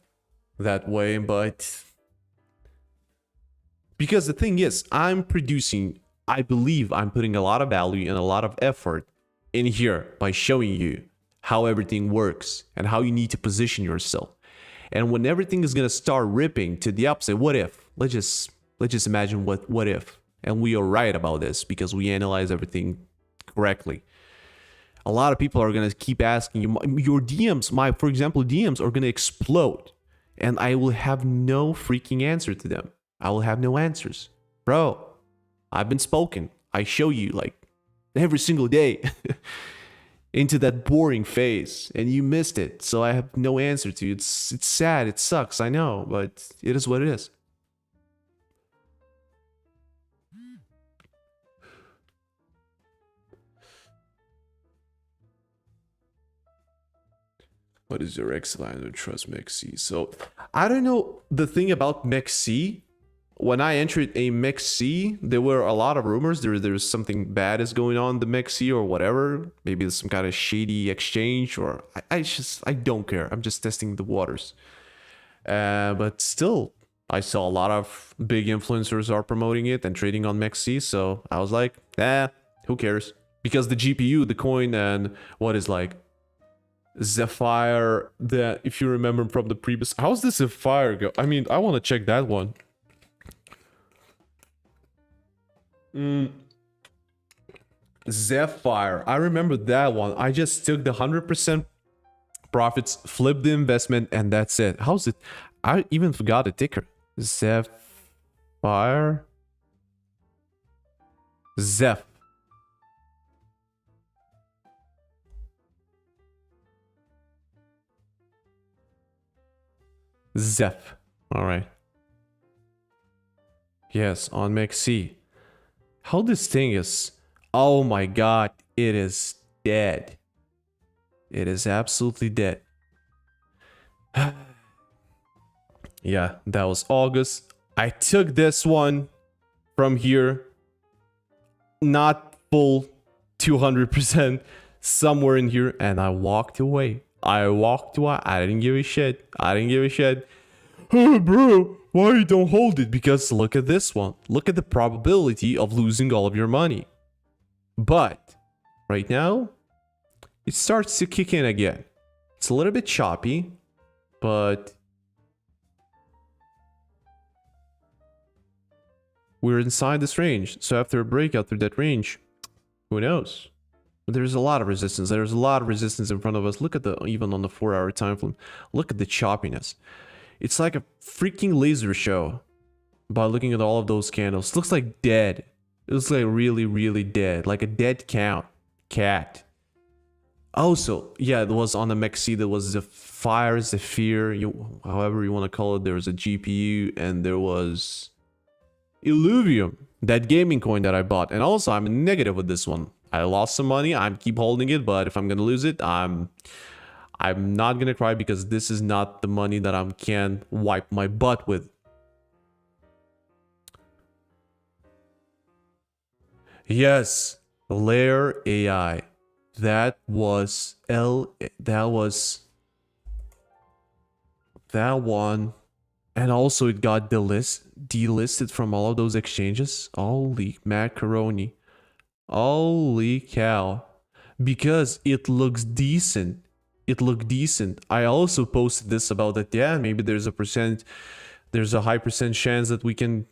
way, but because the thing is, I'm producing, I believe I'm putting a lot of value and a lot of effort in here by showing you how everything works and how you need to position yourself. And when everything is gonna start ripping to the upside, what if? Let's just imagine what if, and we are right about this because we analyze everything correctly. A lot of people are gonna keep asking you, your DMs, for example, DMs are gonna explode, and I will have no freaking answer to them. I will have no answers, bro. I've been spoken. I show you like every single day into that boring phase, and you missed it. So I have no answer to you. It's sad. It sucks. I know, but it is what it is. What is your X-Line or Trust MEXC? So I don't know the thing about MEXC. When I entered a MEXC, there were a lot of rumors. There's something bad is going on the MEXC or whatever. Maybe there's some kind of shady exchange, or I don't care. I'm just testing the waters. But still, I saw a lot of big influencers are promoting it and trading on MEXC. So I was like, who cares? Because the GPU, the coin, and what is like Zephyr, that if you remember from the previous, how's the Zephyr go? I mean, I want to check that one. Zephyr, I remember that one. I just took the 100% profits, flipped the investment, and that's it. How's it? I even forgot the ticker. Zephyr. Zeph. Zeph. All right. Yes, on MEXC. How this thing is... Oh my god, it is dead. It is absolutely dead. Yeah, that was August. I took this one from here. Not full 200%. Somewhere in here. And I walked away. I didn't give a shit. Oh, bro, why you don't hold it? Because look at this one. Look at the probability of losing all of your money. But right now, it starts to kick in again. It's a little bit choppy, but we're inside this range. So after a breakout through that range, who knows? But there's a lot of resistance. There's a lot of resistance in front of us. Look at even on the 4-hour time frame. Look at the choppiness. It's like a freaking laser show by looking at all of those candles. It looks like dead. It looks like really, really dead. Like a dead cat. Also, yeah, it was on the MEXC. There was Zephyr, however you want to call it. There was a GPU and there was Illuvium, that gaming coin that I bought. And also, I'm negative with this one. I lost some money. I keep holding it, but if I'm gonna lose it, I'm not gonna cry because this is not the money that I can wipe my butt with. Yes, Layer AI. That one. And also it got delisted from all of those exchanges. Holy macaroni. Holy cow. because it looks decent. It looked decent. I also posted this about that. Yeah, maybe there's a high percent chance that we can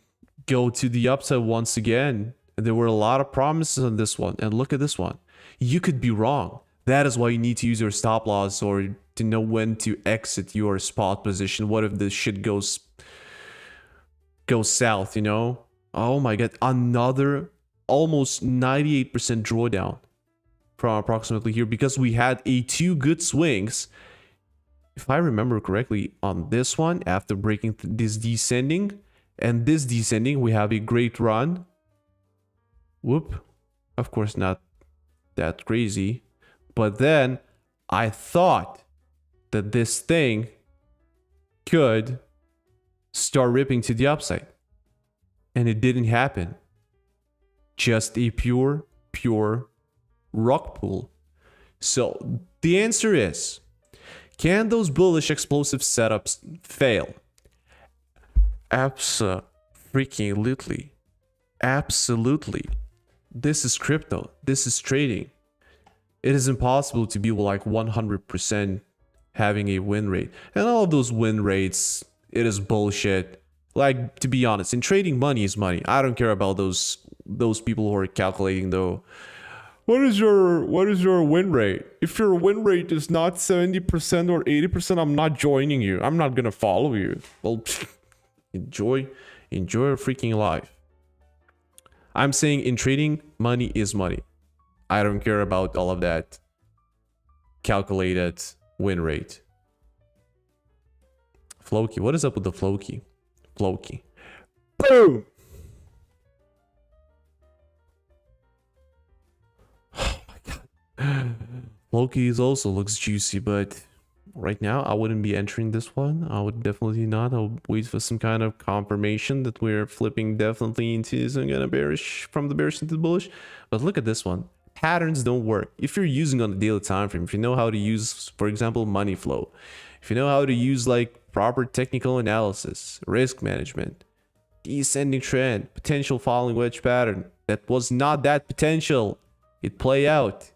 go to the upside once again. And there were a lot of promises on this one. And look at this one. You could be wrong. That is why you need to use your stop loss or to know when to exit your spot position. What if this shit goes south, you know? Oh my god, another almost 98% drawdown from approximately here, because we had two good swings. If I remember correctly, on this one, after breaking this descending and this descending, we have a great run. Whoop. Of course, not that crazy. But then I thought that this thing could start ripping to the upside. And it didn't happen. Just a pure rock pool. So the answer is, can those bullish explosive setups fail? Absolutely. Absolutely. This is crypto. This is trading. It is impossible to be like 100% having a win rate. And all of those win rates, it is bullshit. Like, to be honest, in trading, money is money. I don't care about those people who are calculating though. What is your win rate? If your win rate is not 70% or 80%, I'm not joining you. I'm not gonna follow you. Well, enjoy your freaking life. I'm saying in trading, money is money. I don't care about all of that calculated win rate. Floki, what is up with the Floki? Floki. Boom! Oh my god. Floki also looks juicy, but right now I wouldn't be entering this one. I would definitely not. I'll wait for some kind of confirmation that we're flipping definitely into some kind of bearish, from the bearish into the bullish. But look at this one. Patterns don't work. If you're using on the daily time frame, if you know how to use, for example, money flow, if you know how to use like proper technical analysis, risk management, descending trend, potential falling wedge pattern, that was not that potential. It play out.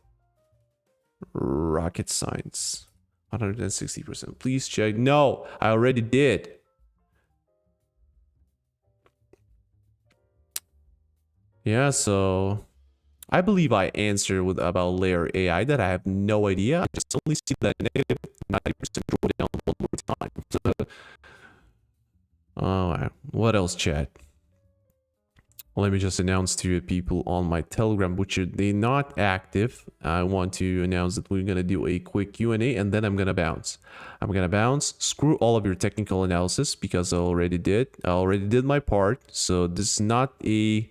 Rocket science. 160%. Please check. No, I already did. Yeah, so I believe I answered with about layer AI that I have no idea. I just only see that negative 90% drawdown one more time. Oh, what else, chat? Let me just announce to you people on my Telegram, which are they not active. I want to announce that we're gonna do a quick Q&A and then I'm gonna bounce. Screw all of your technical analysis because I already did. I already did my part. So this is not a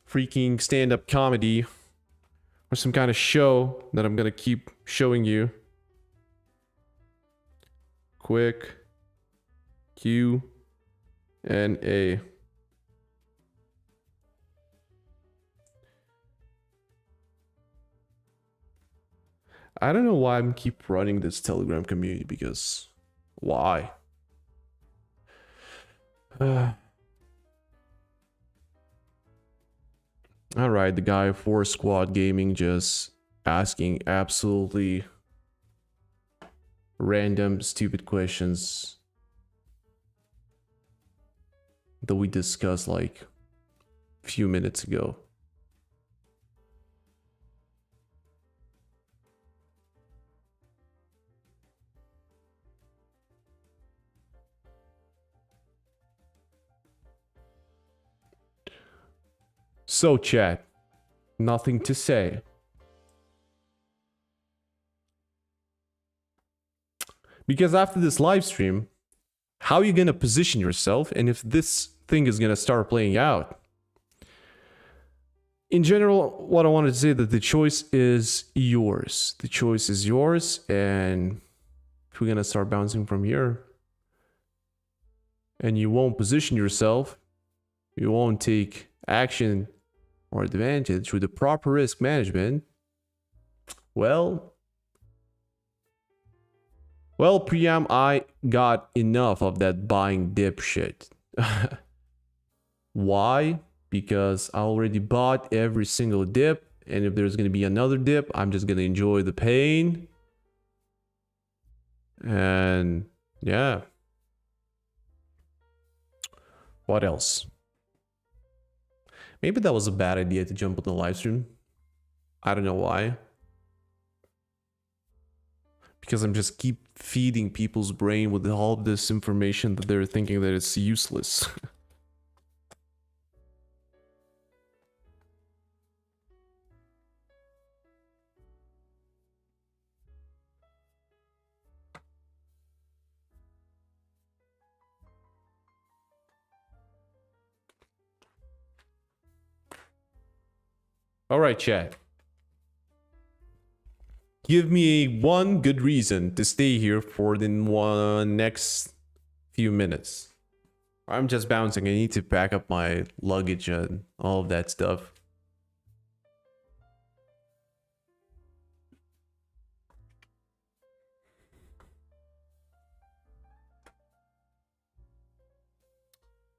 freaking stand-up comedy or some kind of show that I'm gonna keep showing you. Quick Q&A. I don't know why I'm keep running this Telegram community, because why? All right, the guy for Squad Gaming just asking absolutely random stupid questions that we discussed like a few minutes ago. So chat, nothing to say. Because after this live stream, how are you going to position yourself, and if this thing is going to start playing out? In general, what I wanted to say that the choice is yours. The choice is yours, and if we're going to start bouncing from here, and you won't position yourself, you won't take action or advantage with the proper risk management, well, Priam, I got enough of that buying dip shit. Why? Because I already bought every single dip And if there's going to be another dip, I'm just going to enjoy the pain. And yeah. What else? Maybe that was a bad idea to jump on the live stream. I don't know why. Because I'm just keep feeding people's brain with all of this information that they're thinking that it's useless. All right, chat. Give me one good reason to stay here for the next few minutes. I'm just bouncing. I need to pack up my luggage and all of that stuff.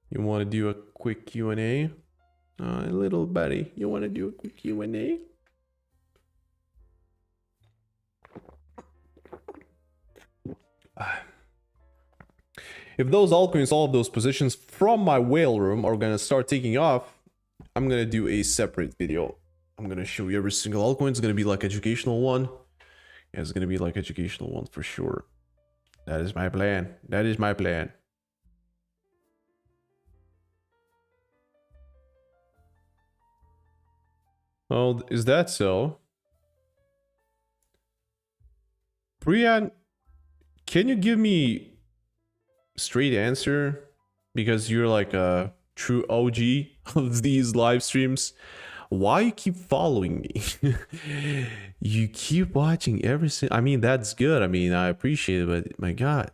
You want to do a quick Q&A? Little buddy, you want to do a quick Q&A? If those altcoins, all of those positions from my whale room are gonna start taking off, I'm gonna do a separate video. I'm gonna show you every single altcoin. It's gonna be like educational one. Yeah, it's gonna be like educational one for sure. That is my plan. That is my plan. Oh, is that so? Brian, can you give me straight answer? Because you're like a true OG of these live streams. Why you keep following me? You keep watching every single... I mean, that's good. I mean, I appreciate it, but my God.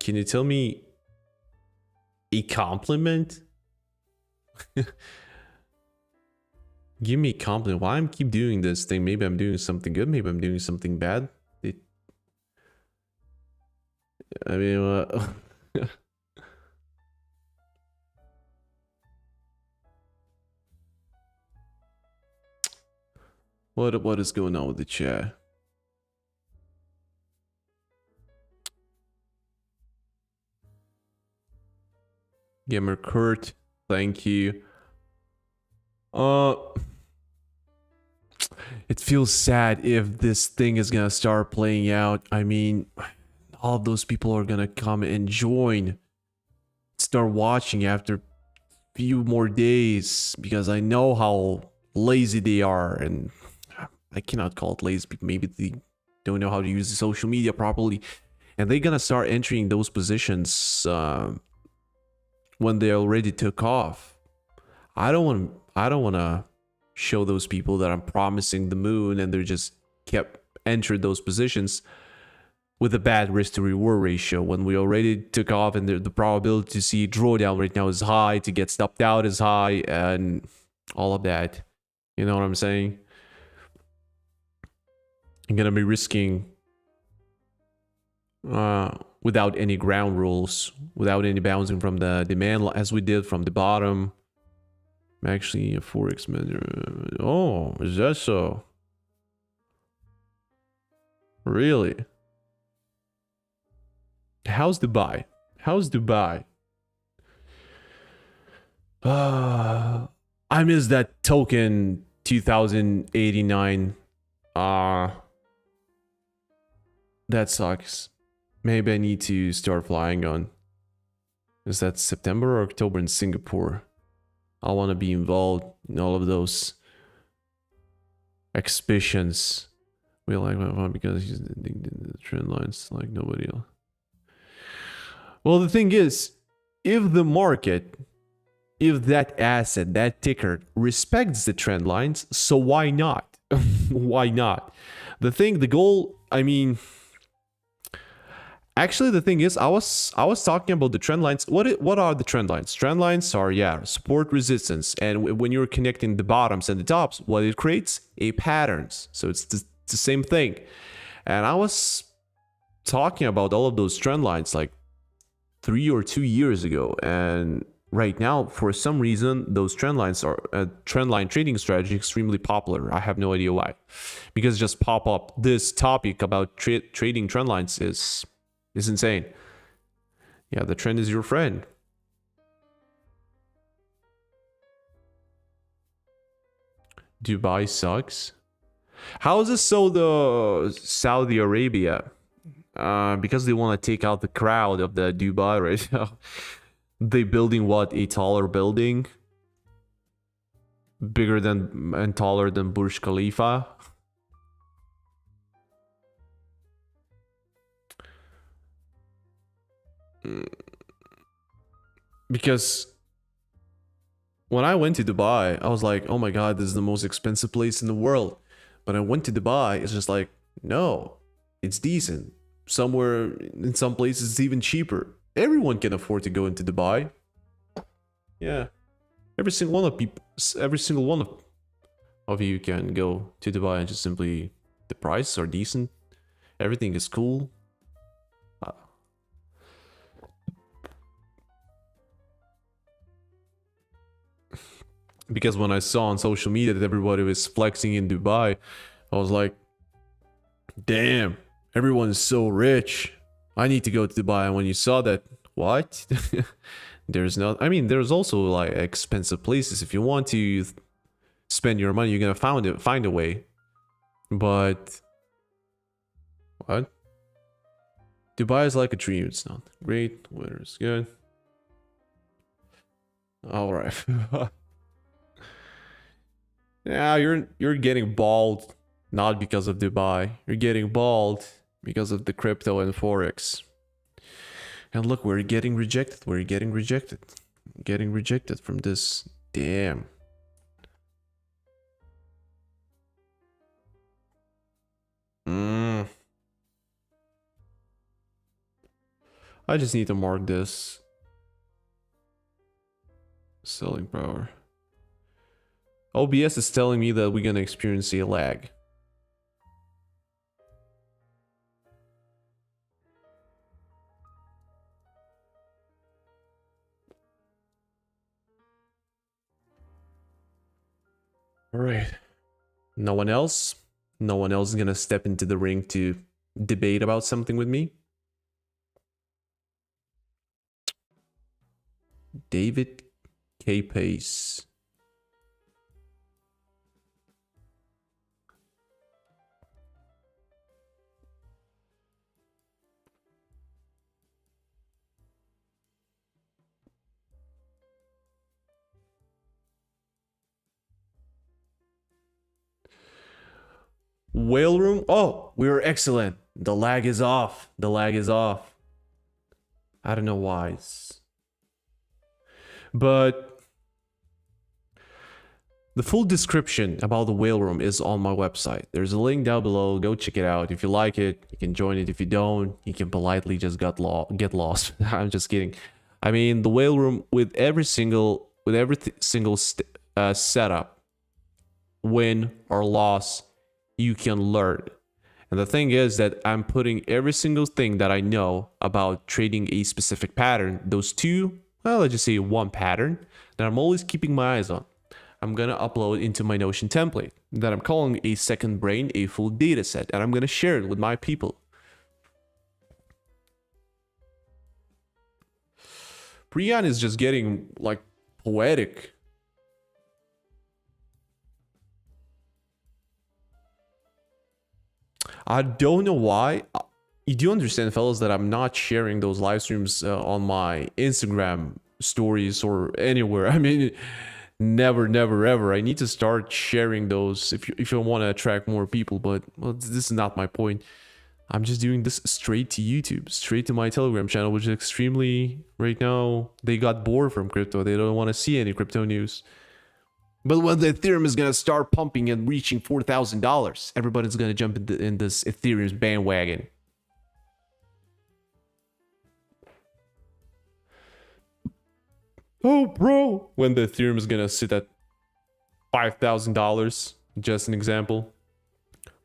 Can you tell me a compliment? Give me a compliment. Why I'm keep doing this thing? Maybe I'm doing something good. Maybe I'm doing something bad. I mean, what is going on with the chat? Gamer Kurt, thank you. It feels sad if this thing is gonna start playing out. I mean, all of those people are gonna come and join, start watching after few more days, because I know how lazy they are, and I cannot call it lazy. Maybe they don't know how to use the social media properly, and they're gonna start entering those positions when they already took off. I don't want to show those people that I'm promising the moon and they're just kept entering those positions with a bad risk to reward ratio when we already took off, and the probability to see drawdown right now is high, to get stopped out is high, and all of that. You know what I'm saying? I'm gonna be risking without any ground rules, without any bouncing from the demand as we did from the bottom. Actually, a forex manager. Oh, is that so? Really? How's Dubai? How's Dubai? I miss that token 2089. That sucks. Maybe I need to start flying on. Is that September or October in Singapore? I want to be involved in all of those expeditions. We like my fun because he's the trend lines like nobody else. Well, the thing is, if the market, if that asset, that ticker respects the trend lines, so why not? Why not? The goal, I mean, actually, the thing is, I was talking about the trend lines. What are the trend lines? Trend lines are, yeah, support, resistance, and when you're connecting the bottoms and the tops, what it creates a patterns. So it's the same thing. And I was talking about all of those trend lines like 3 or 2 years ago, and right now, for some reason, those trend lines are trendline trading strategy extremely popular. I have no idea why, because just pop up this topic about trading trend lines is insane. Yeah, the trend is your friend. Dubai sucks. How is this so the Saudi Arabia? Because they want to take out the crowd of the Dubai right now. They building what, a taller building? Bigger than and taller than Burj Khalifa? Because when I went to Dubai, I was like, oh my god, this is the most expensive place in the world. But I went to Dubai, it's just like, no, it's decent. Somewhere in some places it's even cheaper. Everyone can afford to go into Dubai. Yeah. Every single one of you can go to Dubai and just simply, the prices are decent. Everything is cool. Because when I saw on social media that everybody was flexing in Dubai, I was like, damn, everyone is so rich. I need to go to Dubai. And when you saw that, what? There's not, I mean, there's also like expensive places. If you want to spend your money, you're gonna find a way. But what? Dubai is like a dream. It's not great. Weather is good. All right. Yeah, you're getting bald not because of Dubai. You're getting bald because of the crypto and forex. And look, we're getting rejected. We're getting rejected. Getting rejected from this. Damn. I just need to mark this. Selling power. OBS is telling me that we're gonna experience a lag. All right. No one else? No one else is gonna step into the ring to debate about something with me? David K. Pace. Whale room? Oh, we were excellent. The lag is off. The lag is off. I don't know why. But the full description about the whale room is on my website. There's a link down below. Go check it out. If you like it, you can join it. If you don't, you can politely just get lost. I'm just kidding. I mean, the whale room with every single setup, win or loss, you can learn. And the thing is that I'm putting every single thing that I know about trading a specific pattern, those two, well, let's just say one pattern that I'm always keeping my eyes on. I'm gonna upload into my Notion template that I'm calling a second brain, a full data set, and I'm gonna share it with my people. Priyan is just getting like poetic. I don't know why. You do understand, fellas, that I'm not sharing those live streams on my Instagram stories or anywhere. I mean, never, ever. I need to start sharing those if you want to attract more people. But well, this is not my point. I'm just doing this straight to YouTube, straight to my Telegram channel, which is extremely, right now, they got bored from crypto. They don't want to see any crypto news. But when the Ethereum is going to start pumping and reaching $4,000, everybody's going to jump in this Ethereum bandwagon. Oh, bro. When the Ethereum is going to sit at $5,000, just an example.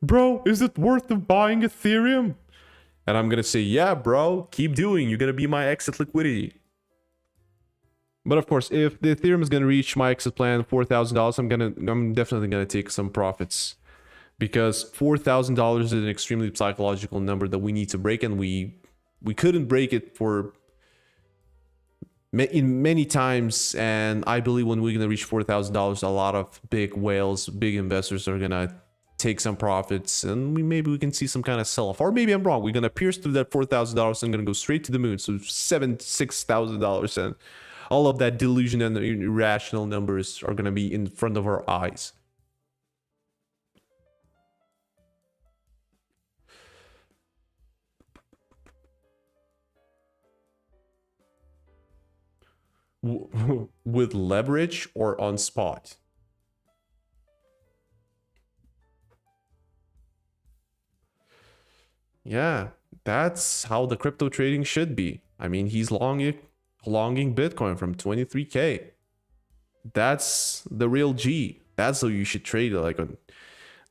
Bro, is it worth buying Ethereum? And I'm going to say, yeah, bro, keep doing. You're going to be my exit liquidity. But of course, if the Ethereum is gonna reach my exit plan $4,000, I'm definitely gonna take some profits, because $4,000 is an extremely psychological number that we need to break, and we couldn't break it for in many times. And I believe when we're gonna reach $4,000, a lot of big whales, big investors are gonna take some profits, and maybe we can see some kind of sell-off. Or maybe I'm wrong, we're gonna pierce through that $4,000 and gonna go straight to the moon, so $6,000, and all of that delusion and irrational numbers are gonna be in front of our eyes. With leverage or on spot? Yeah, that's how the crypto trading should be. I mean, he's longing Bitcoin from 23K. That's the real G. That's how you should trade it. Like,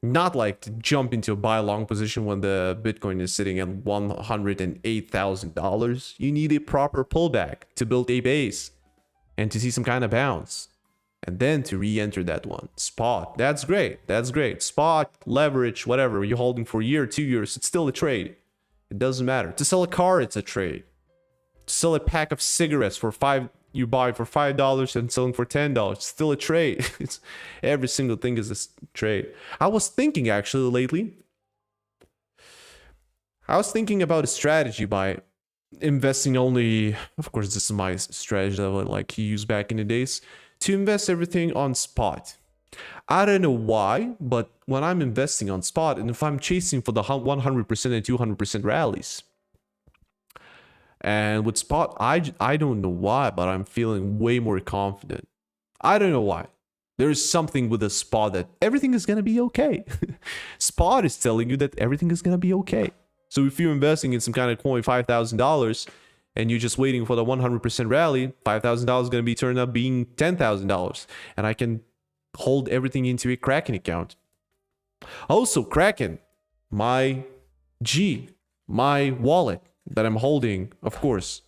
not like to jump into a buy long position when the Bitcoin is sitting at $108,000. You need a proper pullback to build a base and to see some kind of bounce, and then to re-enter that one. Spot, that's great. That's great. Spot, leverage, whatever you're holding for a year, 2 years, it's still a trade. It doesn't matter. To sell a car, it's a trade. To sell a pack of cigarettes for you buy for $5 and selling for $10, it's still a trade. It's, every single thing is a trade. I was thinking actually lately, about a strategy by investing only, of course this is my strategy that I like to use back in the days, to invest everything on spot. I don't know why, but when I'm investing on spot, and if I'm chasing for the 100% and 200% rallies, and with spot, I don't know why, but I'm feeling way more confident. I don't know why. There's something with a spot that everything is gonna be okay. Spot is telling you that everything is gonna be okay. So if you're investing in some kind of coin, $5,000, and you're just waiting for the 100% rally, $5,000 is going to be turned up being $10,000. And I can hold everything into a Kraken account. Also, Kraken, my wallet that I'm holding, of course,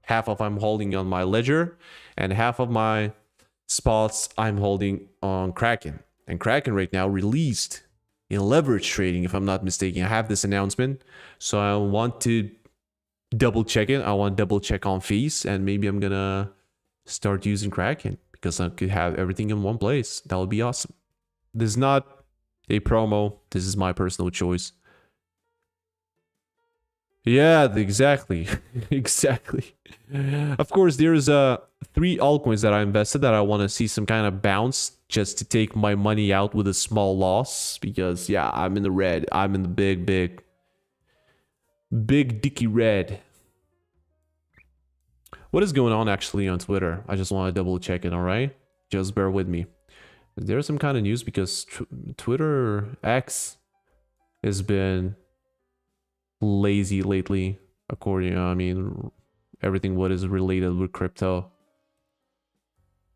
half of I'm holding on my ledger, and half of my spots I'm holding on Kraken. And Kraken right now released in leverage trading, if I'm not mistaken. I have this announcement, so I want to double check it. I want to double check on fees, and maybe I'm gonna start using Kraken because I could have everything in one place. That would be awesome. This is not a promo. This is my personal choice. Yeah, exactly. Exactly. Of course, there's 3 altcoins that I invested that I want to see some kind of bounce, just to take my money out with a small loss, because yeah, I'm in the red. I'm in the big dicky red. What is going on actually on Twitter? I just want to double check it, all right? Just bear with me. Is there some kind of news? Because Twitter X has been lazy lately, according, I mean, everything what is related with crypto.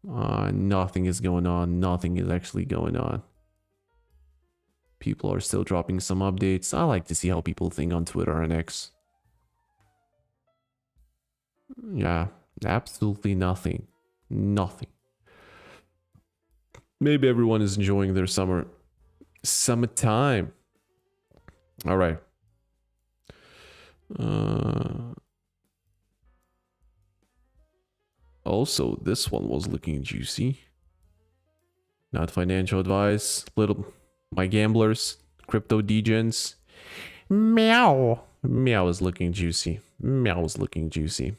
Nothing is going on. Nothing is actually going on. People are still dropping some updates. I like to see how people think on Twitter and X. Yeah, absolutely nothing. Nothing. Maybe everyone is enjoying their summertime. All right. Also, this one was looking juicy. Not financial advice. My gamblers, crypto degens. Meow. Meow is looking juicy. Meow is looking juicy.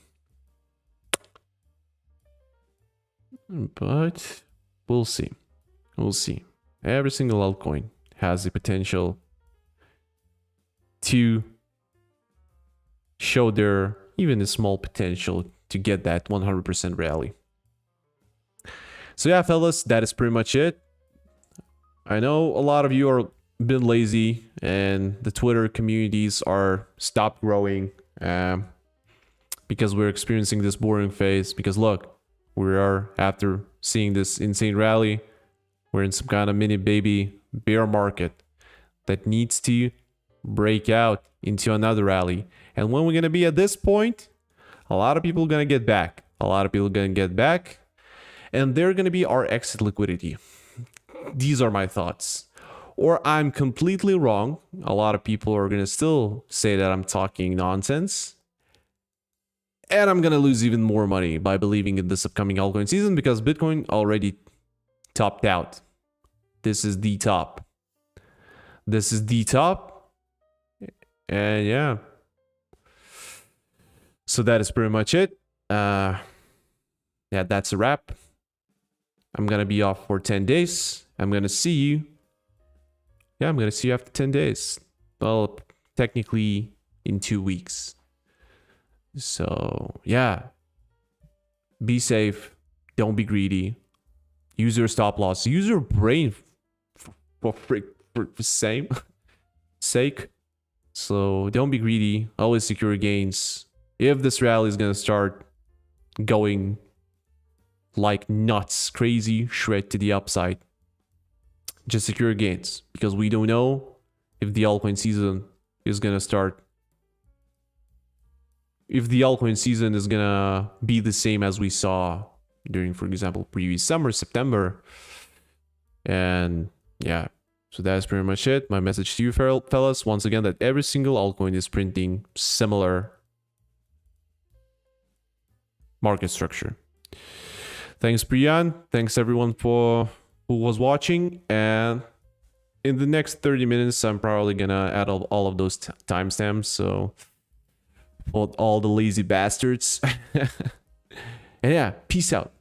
But we'll see. We'll see. Every single altcoin has the potential to show their even a small potential to get that 100% rally. So yeah, fellas, that is pretty much it. I know a lot of you are been lazy and the Twitter communities are stopped growing because we're experiencing this boring phase. Because look, we are, after seeing this insane rally, we're in some kind of mini baby bear market that needs to break out into another rally. And when we're going to be at this point, a lot of people are going to get back. A lot of people are gonna get back, and they're gonna be our exit liquidity. These are my thoughts. Or I'm completely wrong. A lot of people are gonna still say that I'm talking nonsense. And I'm gonna lose even more money by believing in this upcoming altcoin season because Bitcoin already topped out. This is the top. This is the top. And yeah. So that is pretty much it. Yeah, that's a wrap. I'm gonna be off for 10 days. I'm gonna see you. Yeah, I'm gonna see you after 10 days. Well, technically in 2 weeks. So yeah, be safe. Don't be greedy. Use your stop loss. Use your brain for same sake. So don't be greedy. Always secure gains. If this rally is gonna start going like nuts, crazy, shred to the upside, just secure gains because we don't know if the altcoin season is gonna start. If the altcoin season is gonna be the same as we saw during, for example, previous summer, September. And yeah, so that's pretty much it. My message to you, fellas, once again, that every single altcoin is printing similar market structure. Thanks, Brian. Thanks everyone for who was watching. And in the next 30 minutes, I'm probably gonna add all of those timestamps. So for all the lazy bastards. And yeah, peace out.